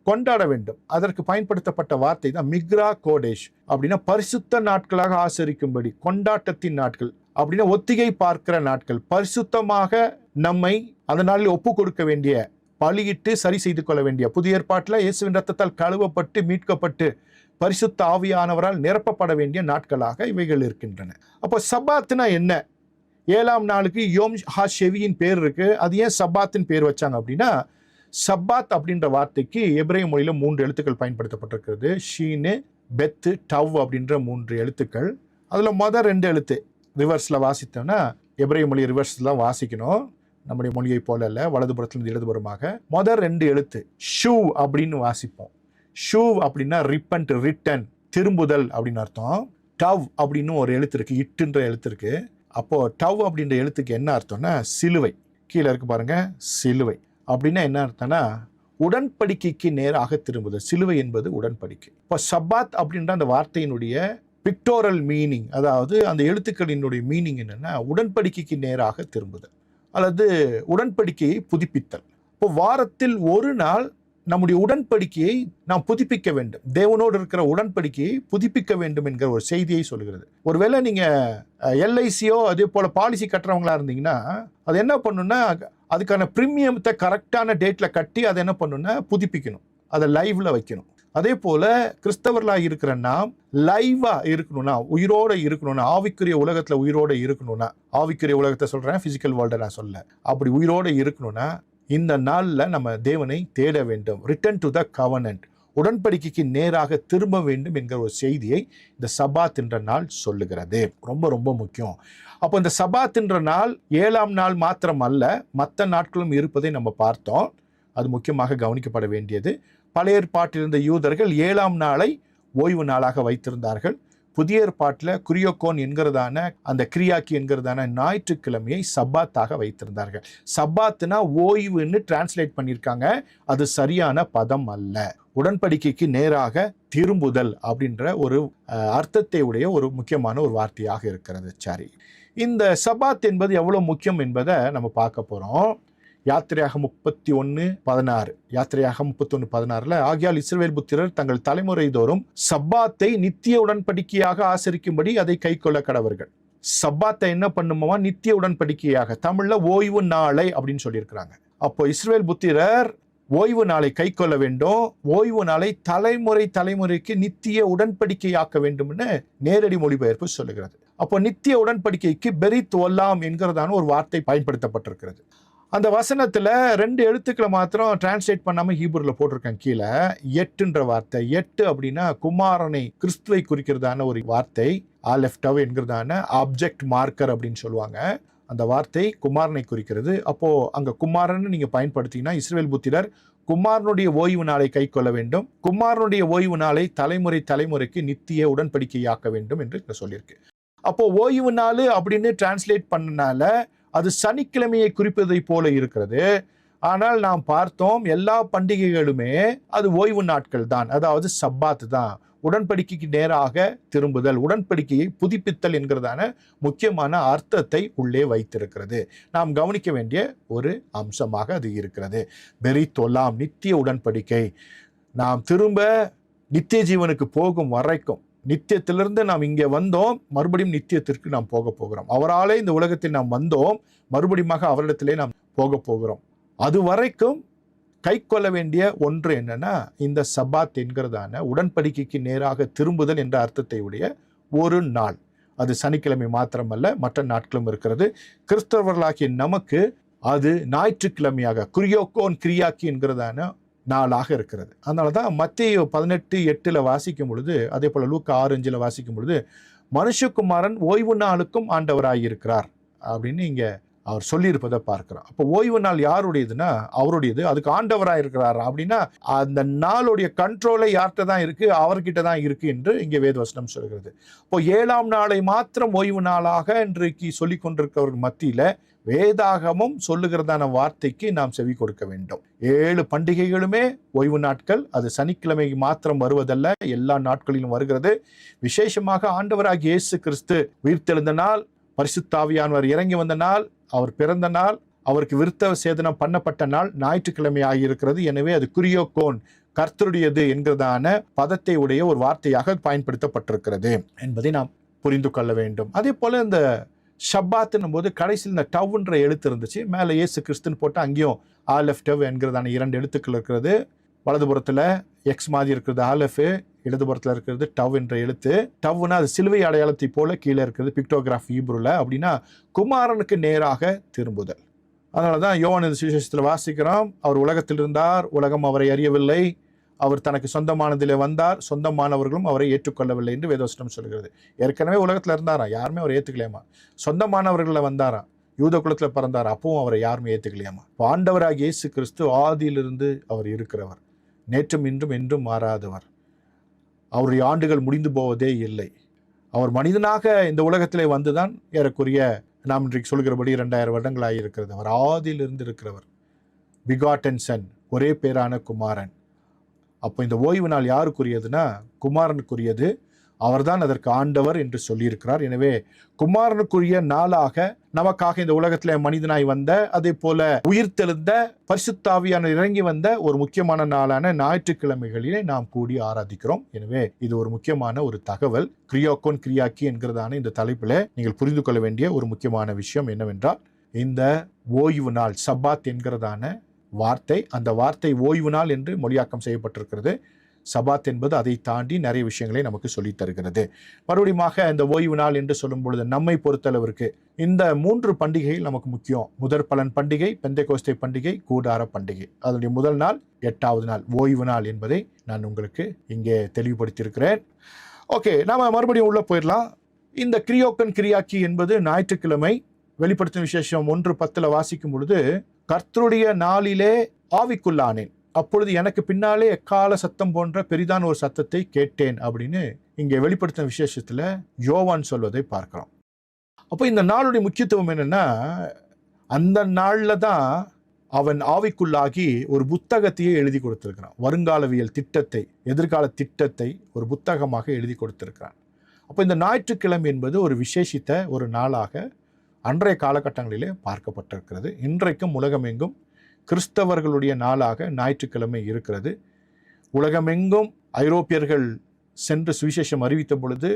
Speaker 1: கொண்டாட வேண்டும். அதற்கு பயன்படுத்தப்பட்ட வார்த்தை தான் மிக்ரா கோடேஷ். அப்படின்னா பரிசுத்த நாட்களாக ஆசரிக்கும்படி, கொண்டாட்டத்தின் நாட்கள், அப்படின்னா ஒத்திகை பார்க்கிற நாட்கள், பரிசுத்தமாக நம்மை அந்த நாளில் ஒப்பு கொடுக்க வேண்டிய, பலியிட்டு சரி செய்து கொள்ள வேண்டிய. புதிய ஏற்பாட்டில் இயேசுவின் ரத்தத்தால் கழுவப்பட்டு மீட்கப்பட்டு பரிசுத்த ஆவியானவரால் நிரப்பப்பட வேண்டிய நாட்களாக இவைகள் இருக்கின்றன. அப்போ சபாத்னா என்ன? 7ஆம் நாளுக்கு யோம் ஹாஷெவியின் பேர் இருக்கு. அது ஏன் சபாத்தின் பேர் வச்சாங்க அப்படின்னா, சப்பாத் அப்படின்ற வார்த்தைக்கு எபிரேய மொழியில 3 எழுத்துக்கள் பயன்படுத்தப்பட்டிருக்கிறது. ஷீனு, பெத்து, டவ் அப்படின்ற 3 எழுத்துக்கள். அதுல முதல் 2 எழுத்து ரிவர்ஸ்ல வாசித்தோம்னா, எபிரேய மொழி ரிவர்ஸ்ல வாசிக்கணும், நம்முடைய மொழியை போல அல்ல, வலதுபுறத்திலிருந்து இடதுபுறமாக. முதல் 2 எழுத்து ஷூ அப்படின்னு வாசிப்போம். ஷூ அப்படின்னா ரிப்பன்ட், ரிட்டன், திரும்புதல் அப்படின்னு அர்த்தம். டவ் அப்படின்னு ஒரு எழுத்து இருக்கு, இட்டுன்ற எழுத்து இருக்கு. அப்போ டவ் அப்படின்ற எழுத்துக்கு என்ன அர்த்தம்னா சிலுவை. கீழே இருக்கு பாருங்க, சிலுவை அப்படின்னா என்ன அர்த்தம்னா உடன்படிக்கைக்கு நேராக திரும்புதல். சிலுவை என்பது உடன்படிக்கை. இப்போ சப்பாத் அப்படின்ற அந்த வார்த்தையினுடைய பிக்டோரல் மீனிங், அதாவது அந்த எழுத்துக்களினுடைய மீனிங் என்னன்னா உடன்படிக்கைக்கு நேராக திரும்புதல் அல்லது உடன்படிக்கையை புதுப்பித்தல். இப்போ வாரத்தில் ஒரு நாள் நம்முடைய உடன்படிக்கையை நாம் புதுப்பிக்க வேண்டும். தேவனோடு இருக்கிற உடன்படிக்கையை புதுப்பிக்க வேண்டும் என்கிற ஒரு செய்தியை சொல்கிறது. ஒருவேளை நீங்க எல்ஐசியோ அதே போல பாலிசி கட்டுறவங்களா இருந்தீங்கன்னா, அது என்ன பண்ணுன்னா அதுக்கான பிரீமியத்தை கரெக்டான டேட்ல கட்டி அதை என்ன பண்ணுன்னா புதுப்பிக்கணும், அதை லைவ்ல வைக்கணும். அதே போல கிறிஸ்தவர்களா இருக்கிற நாம் லைவா இருக்கணும்னா, உயிரோட இருக்கணும்னா, ஆவிக்குரிய உலகத்துல உயிரோட இருக்கணும்னா, ஆவிக்குரிய உலகத்தை சொல்றேன், பிசிக்கல் வேர்ல்ட நான் சொல்ல, அப்படி உயிரோட இருக்கணும்னா இந்த நாள்ல நம்ம தேவனை தேட வேண்டும். ரிட்டர்ன் டு த கவனன்ட், உடன்படிக்கைக்கு நேராக திரும்ப வேண்டும் என்கிற ஒரு செய்தியை இந்த சபாத் என்ற நாள் சொல்லுகிறது. ரொம்ப ரொம்ப முக்கியம். அப்போ இந்த சபாத் என்ற நாள் 7ஆம் நாள் மாத்திரம் அல்ல, மற்ற நாட்களும் இருப்பதை நம்ம பார்த்தோம். அது முக்கியமாக கவனிக்கப்பட வேண்டியது. பழைய ஏற்பாட்டில் இருந்த யூதர்கள் 7ஆம் நாளை ஓய்வு நாளாக வைத்திருந்தார்கள். புதிய ஏற்பாட்டில் குரியோகோன் என்கிறதான அந்த கிரியாக்கி என்கிறதான ஞாயிற்றுக்கிழமையை சப்பாத்தாக வைத்திருந்தார்கள். சப்பாத்னா ஓய்வுன்னு டிரான்ஸ்லேட் பண்ணியிருக்காங்க. அது சரியான பதம் அல்ல. உடன்படிக்கைக்கு நேராக திரும்புதல் அப்படின்ற ஒரு அர்த்தத்தை உடைய ஒரு முக்கியமான ஒரு வார்த்தையாக இருக்கிறது. சரி, இந்த சபாத் என்பது எவ்வளவு முக்கியம் என்பதை நம்ம பார்க்க போறோம். யாத்திரையாகமம் 31:16, யாத்திரையாகமம் 31:16 ஆகியால் இஸ்ரவேல் புத்திரர் தங்கள் தலைமுறை தோறும் சப்பாத்தை நித்திய உடன்படிக்கையாக ஆசரிக்கும்படி அதை கை கொள்ள கடவர்கள். சப்பாத்தை என்ன பண்ணுமா? நித்திய உடன்படிக்கையாக, தமிழ்ல ஓய்வு நாளை அப்படின்னு சொல்லியிருக்கிறாங்க. அப்போ இஸ்ரவேல் புத்திரர் ஓய்வு நாளை கை கொள்ள வேண்டும். ஓய்வு நாளை தலைமுறைக்கு நித்திய உடன்படிக்கையாக்க வேண்டும்னு நேரடி மொழிபெயர்ப்பு சொல்லுகிறது. அப்போ நித்திய உடன்படிக்கைக்கு பெரித் ஒல்லாம் என்கிறதான ஒரு வார்த்தை பயன்படுத்தப்பட்டிருக்கிறது. அந்த வசனத்துல 2 எழுத்துக்களை மாத்திரம் டிரான்ஸ்லேட் பண்ணாம ஹீப்ருல போட்டிருக்கேன். கீழே எட்டுன்ற வார்த்தை. எட்டு அப்படின்னா குமாரனை, கிறிஸ்துவை குறிக்கிறதான ஒரு வார்த்தை. ஆலெஃப்டவ் என்கிறதான ஆப்ஜெக்ட் மார்க்கர் அப்படின்னு சொல்லுவாங்க. அந்த வார்த்தை குமாரனை குறிக்கிறது. அப்போ அங்க குமாரன் நீங்க பயன்படுத்திங்கன்னா இஸ்ரவேல் புத்திரர் குமாரனுடைய ஓய்வு நாளை கை கொள்ள வேண்டும். குமாரனுடைய ஓய்வு நாளை தலைமுறைக்கு நித்திய உடன்படிக்கையாக்க வேண்டும் என்று சொல்லியிருக்கு. அப்போ ஓய்வு நாள் அப்படின்னு டிரான்ஸ்லேட் பண்ணனால அது சனிக்கிழமையை குறிப்பதை போல இருக்கிறது. ஆனால் நாம் பார்த்தோம், எல்லா பண்டிகைகளுமே அது ஓய்வு நாட்கள் தான், அதாவது சப்பாத் தான். உடன்படிக்கைக்கு நேராக திரும்புதல், உடன்படிக்கையை புதுப்பித்தல் என்கிறதான முக்கியமான அர்த்தத்தை உள்ளே வைத்திருக்கிறது. நாம் கவனிக்க வேண்டிய ஒரு அம்சமாக அது இருக்கிறது. பெரித் ஒல்லாம், நித்திய உடன்படிக்கை. நாம் திரும்ப நித்திய ஜீவனுக்கு போகும் வரைக்கும், நித்தியத்திலிருந்து நாம் இங்கே வந்தோம், மறுபடியும் நித்தியத்திற்கு நாம் போக போகிறோம். அவராலே இந்த உலகத்தில் நாம் வந்தோம், மறுபடியும் அவரிடத்திலே நாம் போக போகிறோம். அது வரைக்கும் கை கொள்ள வேண்டிய ஒன்று என்னன்னா இந்த சப்பாத் என்கிறதான உடன்படிக்கைக்கு நேராக திரும்புதல் என்ற அர்த்தத்தை உடைய ஒரு நாள். அது சனிக்கிழமை மாத்திரமல்ல, மற்ற நாட்களும் இருக்கிறது. கிறிஸ்தவர்களாகிய நமக்கு அது ஞாயிற்றுக்கிழமையாக குரியோக்கோன் கிரியாக்கி என்கிறதான நாளாக இருக்கிறது. அதனால தான் மத்தேயு 18:8 வாசிக்கும் பொழுது, அதே போல லூக்கா 6:5 வாசிக்கும் பொழுது, மனுஷகுமாரன் ஓய்வு நாளுக்கும் ஆண்டவராயிருக்கிறார் அப்படின்னு இங்க அவர் சொல்லியிருப்பதை பார்க்கிறோம். அப்போ ஓய்வு நாள் யாருடையதுன்னா அவருடையது. அதுக்கு ஆண்டவராக இருக்கிறார் அப்படின்னா அந்த நாளுடைய கண்ட்ரோலை யார்கிட்ட தான் இருக்கு? அவர்கிட்ட தான் இருக்கு என்று இங்கே வேதவசனம் சொல்கிறது. இப்போ 7ஆம் நாளை மாத்திரம் ஓய்வு நாளாக இன்றைக்கு சொல்லிக் கொண்டிருக்கிறவர்கள் மத்தியில வேதாகமும் சொல்லுகிறதான வார்த்தைக்கு நாம் செவி கொடுக்க வேண்டும். 7 பண்டிகைகளுமே ஓய்வு நாட்கள். அது சனிக்கிழமை மாத்திரம் வருவதல்ல, எல்லா நாட்களிலும் வருகிறது. விசேஷமாக ஆண்டவராகிய இயேசு கிறிஸ்து உயிர்த்தெழுந்த நாள், பரிசுத்த ஆவியானவர் இறங்கி வந்த நாள், அவர் பிறந்த நாள், அவருக்கு விருத்த சேதனம் பண்ணப்பட்ட நாள் ஞாயிற்றுக்கிழமை ஆகியிருக்கிறது. எனவே அது குரியோக்கோன், கர்த்தருடையது என்கிறதான பதத்தை உடைய ஒரு வார்த்தையாக பயன்படுத்தப்பட்டிருக்கிறது என்பதை நாம் புரிந்து கொள்ள வேண்டும். அதே போல இந்த ஷப்பாத்துன்னும் போது கடைசியில் இந்த டவ்ன்ற எழுத்து இருந்துச்சு. மேலே இயேசு கிறிஸ்துன்னு போட்டு அங்கேயும் ஆலெஃப் டவ் என்கிறதான 2 எழுத்துக்கள் இருக்கிறது. வலதுபுறத்தில் எக்ஸ் மாதிரி இருக்கிறது ஆலெஃப், இடதுபுறத்தில் இருக்கிறது டவ் என்ற எழுத்து. டவ்னா அது சிலுவை அடையாளத்தை போல கீழே இருக்கிறது, பிக்டோகிராஃப் ஹீப்ருல. அப்படின்னா குமாரனுக்கு நேராக திரும்புதல். அதனால தான் யோவான் சுவிசேஷத்தில் வாசிக்கிறோம், அவர் உலகத்தில் இருந்தார், உலகம் அவரை அறியவில்லை, அவர் தனக்கு சொந்தமானதிலே வந்தார், சொந்தமானவர்களும் அவரை ஏற்றுக்கொள்ளவில்லை என்று வேதவசனம் சொல்கிறது. ஏற்கனவே உலகத்தில் இருந்தாராம், யாருமே அவரை ஏற்றுக்கலையாமா. சொந்தமானவர்களில் வந்தாராம், யூத குலத்தில் பிறந்தார், அப்பவும் அவரை யாருமே ஏற்றுக்கலையாமா. ஆண்டவராகிய இயேசு கிறிஸ்து ஆதியிலிருந்து அவர் இருக்கிறவர், நேற்றும் இன்றும் என்றும் மாறாதவர். அவருடைய ஆண்டுகள் முடிந்து போவதே இல்லை. அவர் மனிதனாக இந்த உலகத்திலே வந்துதான் ஏறக்குரிய நாம் இன்றைக்கு சொல்கிறபடி 2000 வருடங்களாக இருக்கிறது. அவர் ஆதியிலிருந்து இருக்கிறவர், பிகாட்டன் சன், ஒரே பேரான குமாரன். அப்போ இந்த ஓய்வு நாள் யாருக்குரியதுன்னா குமாரனுக்குரியது. அவர்தான் அதற்கு ஆண்டவர் என்று சொல்லியிருக்கிறார். எனவே குமாரனுக்குரிய நாளாக நமக்காக இந்த உலகத்தில் மனிதனாய் வந்த, அதே போல உயிர்த்தெழுந்த, பரிசுத்த ஆவியானவர் இறங்கி வந்த ஒரு முக்கியமான நாளான ஞாயிற்றுக்கிழமைகளிலே நாம் கூடி ஆராதிக்கிறோம். எனவே இது ஒரு முக்கியமான ஒரு தகவல். கிரியோக்கோன் கிரியாக்கி என்கிறதான இந்த தலைப்பில் நீங்கள் புரிந்து கொள்ள வேண்டிய ஒரு முக்கியமான விஷயம் என்னவென்றால், இந்த ஓய்வு நாள் சப்பாத் என்கிறதான வார்த்தை, அந்த வார்த்தை ஓய்வு நாள் என்று மொழியாக்கம் செய்யப்பட்டிருக்கிறது. சபாத் என்பது அதை தாண்டி நிறைய விஷயங்களை நமக்கு சொல்லித் தருகிறது. மறுபடியும் இந்த ஓய்வு நாள் என்று சொல்லும் பொழுது நம்மை பொறுத்தளவிற்கு இந்த 3 பண்டிகைகள் நமக்கு முக்கியம். முதற் பலன் பண்டிகை, பெந்தைக்கோஸ்தே பண்டிகை, கூடார பண்டிகை. அதனுடைய முதல் நாள் 8வது நாள் ஓய்வு நாள் என்பதை நான் உங்களுக்கு இங்கே தெளிவுபடுத்தியிருக்கிறேன். ஓகே, நாம மறுபடியும் உள்ள போயிடலாம். இந்த கிரியோக்கன் கிரியாக்கி என்பது ஞாயிற்றுக்கிழமை. வெளிப்படுத்தும் விசேஷம் 1:10 வாசிக்கும் பொழுது, கர்த்தருடைய நாளிலே ஆவிக்குள்ளானேன், அப்பொழுது எனக்கு பின்னாலே எக்கால சத்தம் போன்ற பெரிதான ஒரு சத்தத்தை கேட்டேன் அப்படின்னு இங்கே வெளிப்படுத்தும் விசேஷத்துல யோவான் சொல்வதை பார்க்கிறோம். அப்போ இந்த நாளுடைய முக்கியத்துவம் என்னன்னா, அந்த நாள்ல தான் அவன் ஆவிக்குள்ளாகி ஒரு புத்தகத்தையே எழுதி கொடுத்திருக்கிறான். வருங்காலவியல் திட்டத்தை, எதிர்கால திட்டத்தை ஒரு புத்தகமாக எழுதி கொடுத்திருக்கிறான். அப்போ இந்த ஞாயிற்றுக்கிழமை என்பது ஒரு விசேஷித்த ஒரு நாளாக அன்றைய காலகட்டங்களிலே பார்க்கப்பட்டிருக்கிறது. இன்றைக்கும் உலகமெங்கும் கிறிஸ்தவர்களுடைய நாளாக ஞாயிற்றுக்கிழமை இருக்கிறது. உலகமெங்கும் ஐரோப்பியர்கள் சென்று சுவிசேஷம் அறிவித்த பொழுது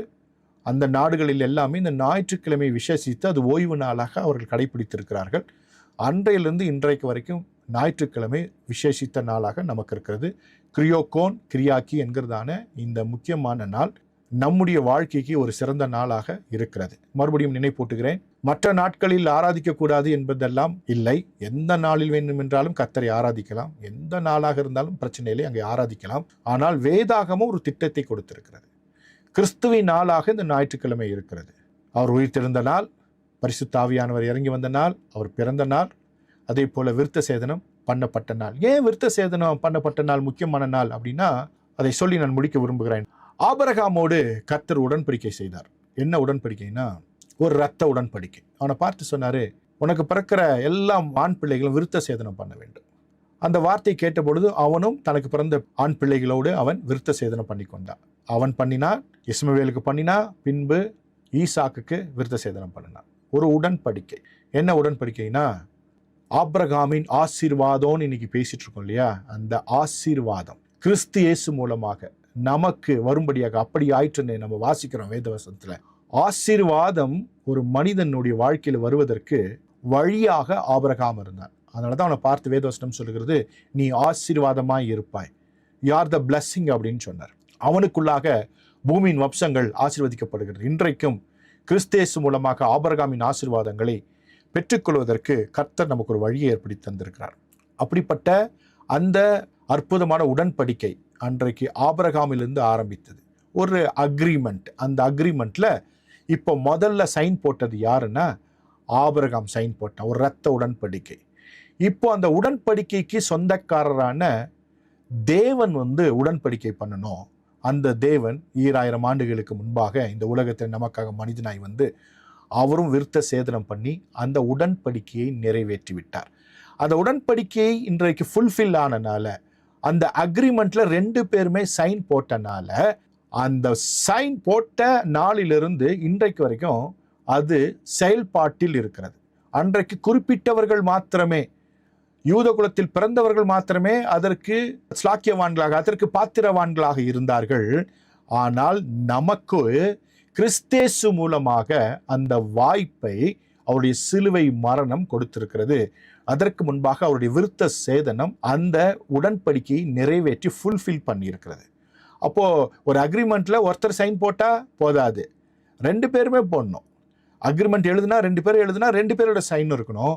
Speaker 1: அந்த நாடுகளில் எல்லாமே இந்த ஞாயிற்றுக்கிழமை விசேஷித்து அது ஓய்வு நாளாக அவர்கள் கடைபிடித்திருக்கிறார்கள். அன்றையிலிருந்து இன்றைக்கு வரைக்கும் ஞாயிற்றுக்கிழமை விசேஷித்த நாளாக நமக்கு இருக்கிறது. கிரியோக்கோன் கிரியாக்கி என்கிறதான இந்த முக்கியமான நாள் நம்முடைய வாழ்க்கைக்கு ஒரு சிறந்த நாளாக இருக்கிறது. மறுபடியும் நினைப்பூட்டுகிறேன், மற்ற நாட்களில் ஆராதிக்கக்கூடாது என்பதெல்லாம் இல்லை. எந்த நாளில் வேண்டுமென்றாலும் கர்த்தரை ஆராதிக்கலாம், எந்த நாளாக இருந்தாலும் பிரச்சனை இல்லை, அங்கே ஆராதிக்கலாம். ஆனால் வேதாகமும் ஒரு திட்டத்தை கொடுத்திருக்கிறது. கிறிஸ்துவின் நாளாக இந்த ஞாயிற்றுக்கிழமை இருக்கிறது. அவர் உயிர்த்தெழுந்த நாள், பரிசுத்த ஆவியானவர் இறங்கி வந்த நாள், அவர் பிறந்த நாள், அதே போல விருத்த சேதனம் பண்ணப்பட்ட நாள். ஏன் விருத்த சேதனம் பண்ணப்பட்ட நாள் முக்கியமான நாள் அப்படின்னா, அதை சொல்லி நான் முடிக்க விரும்புகிறேன். ஆபிரகாமோடு கர்த்தர் உடன்படிக்கை செய்தார். என்ன உடன்படிக்கைனா, ஒரு இரத்த உடன்படிக்கை. அவனை பார்த்து சொன்னாரு, உனக்கு பிறக்கிற எல்லா ஆண் பிள்ளைகளும் விருத்த சேதனம் பண்ண வேண்டும். அந்த வார்த்தை கேட்ட பொழுது அவனும் தனக்கு பிறந்த ஆண் பிள்ளைகளோடு அவன் விருத்த சேதனம் பண்ணி கொண்டான். அவன் பண்ணினான், இஸ்மவேலுக்கு பண்ணினா, பின்பு ஈசாக்குக்கு விருத்த சேதனம் பண்ணினான். ஒரு உடன்படிக்கை. என்ன உடன்படிக்கைனா, ஆபிரகாமின் ஆசீர்வாதம்னு இன்னைக்கு பேசிட்டு இருக்கோம் இல்லையா, அந்த ஆசீர்வாதம் கிறிஸ்து இயேசு மூலமாக நமக்கு வரும்படியாக அப்படி ஆயிற்றுன்னு நம்ம வாசிக்கிறோம் வேதவசனத்துல. ஆசீர்வாதம் ஒரு மனிதனுடைய வாழ்க்கையில் வருவதற்கு வழியாக ஆபிரகாம் இருந்தான். அதனாலதான் அவனை பார்த்து வேதவசனம் சொல்லுகிறது, நீ ஆசீர்வாதமாய் இருப்பாய், யூ ஆர் த பிளஸ்ஸிங் அப்படின்னு சொன்னார். அவனுக்குள்ளாக பூமியின் வம்சங்கள் ஆசீர்வதிக்கப்படுகிறது. இன்றைக்கும் கிறிஸ்தேசு மூலமாக ஆபிரகாமின் ஆசீர்வாதங்களை பெற்றுக்கொள்வதற்கு கர்த்தர் நமக்கு ஒரு வழியை ஏற்படுத்தி தந்திருக்கிறார். அப்படிப்பட்ட அந்த அற்புதமான உடன்படிக்கை அன்றைக்கு ஆபிரகாமிலிருந்து ஆரம்பித்தது. ஒரு அக்ரிமெண்ட். அந்த அக்ரிமெண்ட்ல இப்போ முதல்ல சைன் போட்டது யாருன்னா ஆபிரகாம் சைன் போட்டான். ஒரு இரத்த உடன்படிக்கை. இப்போ அந்த உடன்படிக்கைக்கு சொந்தக்காரரான தேவன் உடன்படிக்கை பண்ணணும். அந்த தேவன் 2000 ஆண்டுகளுக்கு முன்பாக இந்த உலகத்தில் நமக்காக மனிதனாய் அவரும் விருத்த சேதனம் பண்ணி அந்த உடன்படிக்கையை நிறைவேற்றி விட்டார். அந்த உடன்படிக்கையை இன்றைக்கு ஃபுல்ஃபில் ஆனனால, அந்த அக்ரிமெண்ட்ல 2 பேருமே சைன் போட்டனால, அந்த சைன் போட்ட நாளிலிருந்து இன்றைக்கு வரைக்கும் அது செயல்பாட்டில் இருக்கிறது. அன்றைக்கு குறிப்பிட்டவர்கள் மாத்திரமே, யூத குலத்தில் பிறந்தவர்கள் மாத்திரமே அதற்கு ஸ்லாக்கியவான்களாக, அதற்கு பாத்திரவான்களாக இருந்தார்கள். ஆனால் நமக்கு கிறிஸ்தேசு மூலமாக அந்த வாய்ப்பை அவருடைய சிலுவை மரணம் கொடுத்திருக்கிறது. அதற்கு முன்பாக அவருடைய விருத்த சேதனம் அந்த உடன்படிக்கையை நிறைவேற்றி ஃபுல்ஃபில் பண்ணியிருக்கிறது. அப்போ ஒரு அக்ரிமெண்ட்ல ஒருத்தர் சைன் போட்டா போதாது, 2 பேருமே போடணும். அக்ரிமெண்ட் எழுதுனா 2 பேர் எழுதுனா 2 பேரோட சைன் இருக்கணும்.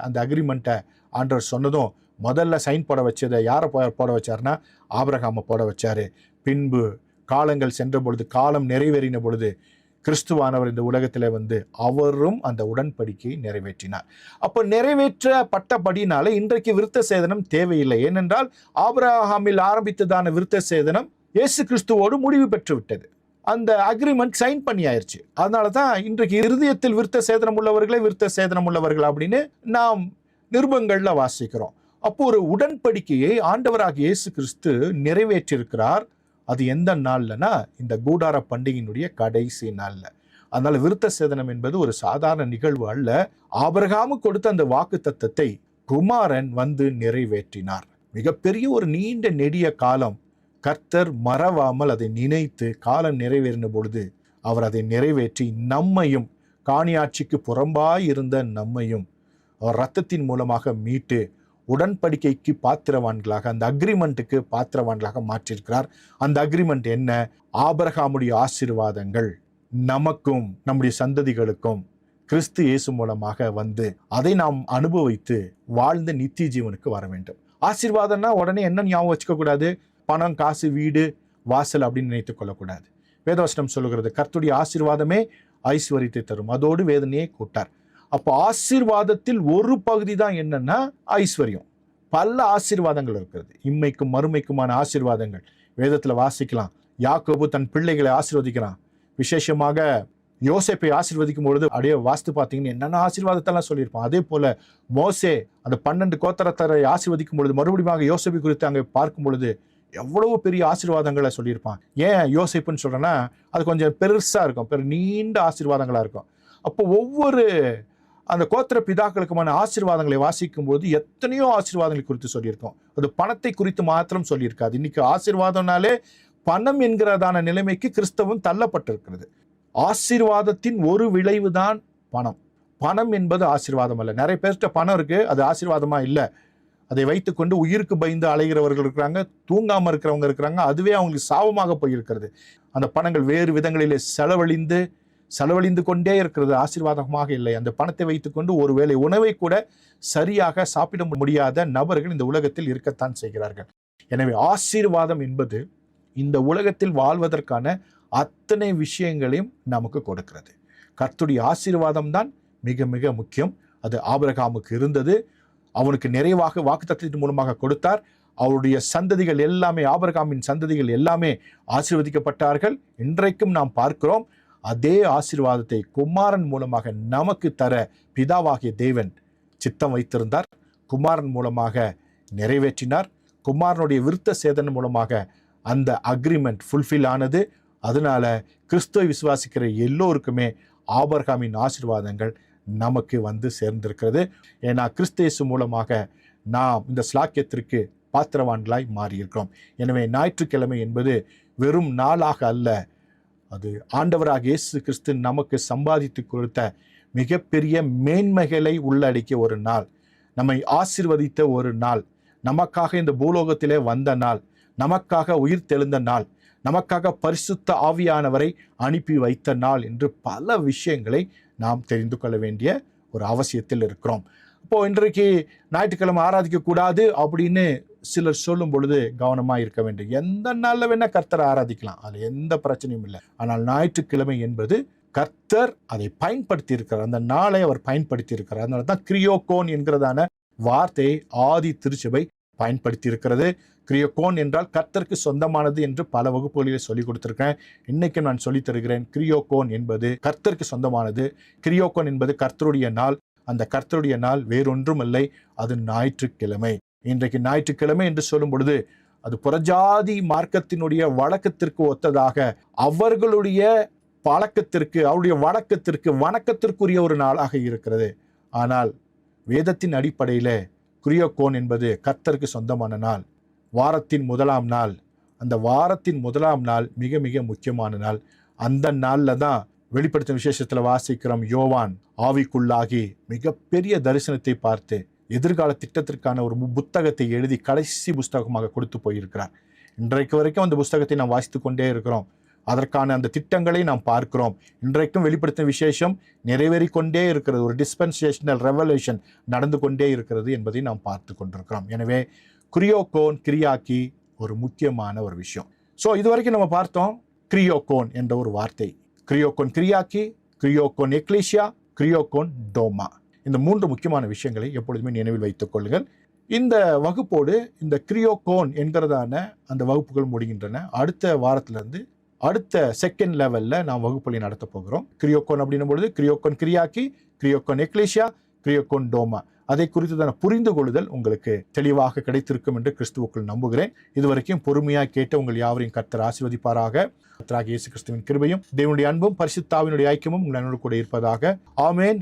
Speaker 1: அந்த அக்ரிமெண்ட்டை ஆண்டவர் சொன்னதும் முதல்ல சைன் போட வச்சதை யாரை போட வச்சாருன்னா ஆபிரகாமை போட வச்சாரு. பின்பு காலங்கள் சென்ற பொழுது, காலம் நிறைவேறின பொழுது கிறிஸ்துவானவர் இந்த உலகத்தில் அவரும் அந்த உடன்படிக்கையை நிறைவேற்றினார். அப்போ நிறைவேற்றப்பட்டபடினால இன்றைக்கு விருத்த சேதனம் தேவையில்லை. ஏனென்றால் ஆபிரகாமில் ஆரம்பித்ததான விருத்த சேதனம் இயேசு கிறிஸ்துவோடு முடிவு பெற்று விட்டது. அந்த அக்ரிமெண்ட் சைன் பண்ணி ஆயிடுச்சு. அதனால தான் இன்றைக்கு இருதயத்தில் விருத்த சேதனம் உள்ளவர்களே விருத்த சேதனம் உள்ளவர்கள் அப்படின்னு நாம் நிருபங்கள்ல வாசிக்கிறோம். அப்போ ஒரு உடன்படிக்கையை ஆண்டவராகிய இயேசு கிறிஸ்து நிறைவேற்றியிருக்கிறார். அது எந்த நாள்லனா இந்த கூடார பண்டிகையினுடைய கடைசி நாள்ல. அதனால விருத்த சேதனம் என்பது ஒரு சாதாரண நிகழ்வு அல்ல. ஆபிரகாமுக்கு கொடுத்த அந்த வாக்கு தத்தத்தை குமாரன் நிறைவேற்றினார். மிகப்பெரிய ஒரு நீண்ட நெடிய காலம் கர்த்தர் மறவாமல் அதை நினைத்து காலம் நிறைவேறின பொழுது அவர் அதை நிறைவேற்றி நம்மையும், காணியாட்சிக்கு புறம்பாய் இருந்த நம்மையும் அவர் இரத்தத்தின் மூலமாக மீட்டு உடன்படிக்கைக்கு பாத்திரவான்களாக, அந்த அக்ரிமெண்ட்டுக்கு பாத்திரவான்களாக மாற்றியிருக்கிறார். அந்த அக்ரிமெண்ட் என்ன? ஆபிரகாமுடைய ஆசீர்வாதங்கள் நமக்கும் நம்முடைய சந்ததிகளுக்கும் கிறிஸ்து இயேசு மூலமாக அதை நாம் அனுபவித்து வாழ்ந்த நித்திய ஜீவனுக்கு வர வேண்டும். ஆசீர்வாதம்னா உடனே என்ன ஞாபகம் வச்சுக்க கூடாது, பணம், காசு, வீடு, வாசல் அப்படின்னு நினைத்துக் கொள்ளக்கூடாது. வேதவசனம் சொல்லுகிறது கர்த்தருடைய ஆசீர்வாதமே ஐஸ்வரியத்தை தரும், அதோடு வேதனையை கூட்டார். அப்போ ஆசீர்வாதத்தில் ஒரு பகுதி தான் என்னன்னா ஐஸ்வர்யம். பல ஆசீர்வாதங்கள் இருக்கிறது, இம்மைக்கும் மறுமைக்குமான ஆசீர்வாதங்கள் வேதத்துல வாசிக்கலாம். யாக்கோபு தன் பிள்ளைகளை ஆசீர்வதிக்கிறான். விசேஷமாக யோசேப்பை ஆசீர்வதிக்கும் பொழுது அப்படியே வாஸ்து பார்த்தீங்கன்னா என்னென்ன ஆசீர்வாதத்தெல்லாம் சொல்லியிருப்பான். அதே போல மோசே அந்த 12 கோத்திரத்தரை ஆசீர்வதிக்கும் பொழுது மறுபடியும் யோசேப்பை குறித்து அங்கே பார்க்கும் பொழுது எவ்வளவு பெரிய ஆசீர்வாதங்களை சொல்லியிருப்பான். ஏன் யோசேப்புன்னு சொல்றேன்னா அது கொஞ்சம் பெருசா இருக்கும், நீண்ட ஆசீர்வாதங்களா இருக்கும். அப்போ ஒவ்வொரு அந்த கோத்திர பிதாக்களுக்குமான ஆசீர்வாதங்களை வாசிக்கும் போது எத்தனையோ ஆசீர்வாதங்களை குறித்து சொல்லியிருக்கோம். அது பணத்தை குறித்து மாத்திரம் சொல்லியிருக்காது. இன்னைக்கு ஆசீர்வாதம்னாலே பணம் என்கிறதான நிலைமைக்கு கிறிஸ்தவம் தள்ளப்பட்டிருக்கிறது. ஆசீர்வாதத்தின் ஒரு விளைவு தான் பணம். பணம் என்பது ஆசீர்வாதம் அல்ல. நிறைய பேர்கிட்ட பணம் இருக்கு, அது ஆசீர்வாதமா இல்லை. அதை வைத்துக்கொண்டு உயிருக்கு பயந்து அலைகிறவர்கள் இருக்கிறாங்க, தூங்காம இருக்கிறவங்க இருக்கிறாங்க. அதுவே அவங்களுக்கு சாபமாக போயிருக்கிறது. அந்த பணங்கள் வேறு விதங்களிலே செலவழிந்து கொண்டே இருக்கிறது, ஆசீர்வாதமாக இல்லை. அந்த பணத்தை வைத்துக்கொண்டு ஒருவேளை உணவை கூட சரியாக சாப்பிட முடியாத நபர்கள் இந்த உலகத்தில் இருக்கத்தான் செய்கிறார்கள். எனவே ஆசீர்வாதம் என்பது இந்த உலகத்தில் வாழ்வதற்கான அத்தனை விஷயங்களையும் நமக்கு கொடுக்கிறது. கர்த்தருடைய ஆசீர்வாதம் தான் மிக மிக முக்கியம். அது ஆபிரகாமுக்கு இருந்தது. அவனுக்கு நிறைவாக வாக்குத்தத்தத்தின் மூலமாக கொடுத்தார். அவருடைய சந்ததிகள் எல்லாமே, ஆபிரகாமின் சந்ததிகள் எல்லாமே ஆசீர்வதிக்கப்பட்டார்கள். இன்றைக்கும் நாம் பார்க்கிறோம். அதே ஆசீர்வாதத்தை குமாரன் மூலமாக நமக்கு தர பிதாவாகிய தேவன் சித்தம் வைத்திருந்தார். குமாரன் மூலமாக நிறைவேற்றினார். குமாரனுடைய விருத்த சேதனம் மூலமாக அந்த அக்ரிமெண்ட் ஃபுல்ஃபில் ஆனது. அதனால கிறிஸ்துவை விசுவாசிக்கிற எல்லோருக்குமே ஆபிரகாமின் ஆசீர்வாதங்கள் நமக்கு சேர்ந்திருக்கிறது. ஏன்னா கிறிஸ்து மூலமாக நாம் இந்த ஸ்லாக்கியத்திற்கு பாத்திரவான்களாய் மாறியிருக்கிறோம். எனவே ஞாயிற்றுக்கிழமை என்பது வெறும் நாளாக அல்ல, அது ஆண்டவராக இயேசு கிறிஸ்து நமக்கு சம்பாதித்து கொடுத்த மிகப்பெரிய மேன்மைகளை உள்ளடக்கிய ஒரு நாள், நம்மை ஆசீர்வதித்த ஒரு நாள், நமக்காக இந்த பூலோகத்திலே வந்த நாள், நமக்காக உயிர் தெழுந்த நாள், நமக்காக பரிசுத்த ஆவியானவரை அனுப்பி வைத்த நாள் என்று பல விஷயங்களை நாம் தெரிந்து கொள்ள வேண்டிய ஒரு அவசியத்தில் இருக்கிறோம். இப்போ இன்றைக்கு ஞாயிற்றுக்கிழமை ஆராதிக்க கூடாது அப்படின்னு சிலர் சொல்லும் பொழுது கவனமாக இருக்க வேண்டும். எந்த நாளில் வேணா கர்த்தரை ஆராதிக்கலாம், அதில் எந்த பிரச்சனையும் இல்லை. ஆனால் ஞாயிற்றுக்கிழமை என்பது கர்த்தர் அதை பயன்படுத்தி இருக்கிறார், அந்த நாளை அவர் பயன்படுத்தி இருக்கிறார். அதனால தான் கிரியோகோன் என்கிறதான வார்த்தையை ஆதி திருச்சபை பயன்படுத்தி இருக்கிறது. கிரியோகோன் என்றால் கர்த்தருக்கு சொந்தமானது என்று பல வகுப்புகளில் சொல்லிக் கொடுத்திருக்கேன். இன்னைக்கு நான் சொல்லித் தருகிறேன். கிரியோகோன் என்பது கர்த்தருக்கு சொந்தமானது. கிரியோகோன் என்பது கர்த்தருடைய நாள். அந்த கர்த்தருடைய நாள் வேறொன்றும் இல்லை, அது ஞாயிற்றுக்கிழமை. இன்றைக்கு ஞாயிற்றுக்கிழமை என்று சொல்லும் பொழுது அது புறஜாதி மார்க்கத்தினுடைய வழக்கத்திற்கு ஒத்ததாக, அவர்களுடைய பழக்கத்திற்கு, அவருடைய வழக்கத்திற்கு, வணக்கத்திற்குரிய ஒரு நாளாக இருக்கிறது. ஆனால் வேதத்தின் அடிப்படையில் கிரியோகோன் என்பது கர்த்தருக்கு சொந்தமான நாள். வாரத்தின் முதலாம் நாள், அந்த வாரத்தின் முதலாம் நாள் மிக மிக முக்கியமான நாள். அந்த நாளில் தான் வெளிப்படுத்தும் விசேஷத்தில் வாசிக்கிறோம், யோவான் ஆவிக்குள்ளாகி மிகப்பெரிய தரிசனத்தை பார்த்து எதிர்கால திட்டத்திற்கான ஒரு புத்தகத்தை எழுதி கடைசி புஸ்தகமாக கொடுத்து போயிருக்கிறார். இன்றைக்கு வரைக்கும் அந்த புஸ்தகத்தை நாம் வாசித்து கொண்டே இருக்கிறோம். அதற்கான அந்த திட்டங்களை நாம் பார்க்கிறோம். இன்றைக்கும் வெளிப்படுத்தும் விசேஷம் நிறைவேறி கொண்டே இருக்கிறது. ஒரு டிஸ்பென்சேஷனல் ரெவல்யூஷன் நடந்து கொண்டே இருக்கிறது என்பதை நாம் பார்த்து கொண்டிருக்கிறோம். எனவே கிரியோகோன், கிரியாக்கி ஒரு முக்கியமான ஒரு விஷயம். ஸோ இதுவரைக்கும் நம்ம பார்த்தோம் கிரியோகோன் என்ற ஒரு வார்த்தை. கிரியோகோன் கிரியாக்கி, கிரியோகோன் எக்லீசியா, கிரியோகோன் டோமா. இந்த 3 முக்கியமான விஷயங்களை எப்பொழுதுமே நினைவில் வைத்துக் கொள்ளுங்கள். இந்த வகுப்போடு இந்த கிரியோகோன் என்கிறதான அந்த வகுப்புகள் முடிகின்றன. அடுத்த வாரத்திலிருந்து அடுத்த செகண்ட் லெவலில் நாம் வகுப்புகளை நடத்த போகிறோம். கிரியோகோன் அப்படின்னும் பொழுது கிரியோகோன் கிரியாக்கி, கிரியோகோன் எக்லீசியா, கிரியோகோன் டோமா, அதை குறித்துதான புரிந்து கொள்ளுதல் உங்களுக்கு தெளிவாக கிடைத்திருக்கும் என்று கிறிஸ்துவுக்குள் நம்புகிறேன். இதுவரைக்கும் பொறுமையாக கேட்ட உங்கள் யாவரையும் கர்த்தர் ஆசீர்வதிப்பாராக. கர்த்தராகிய இயேசு கிறிஸ்துவின் கிருபையும் தேவனுடைய அன்பும் பரிசுத்த ஆவியினுடைய ஐக்கியமும் உங்கள் கூட இருப்பதாக. ஆமென்.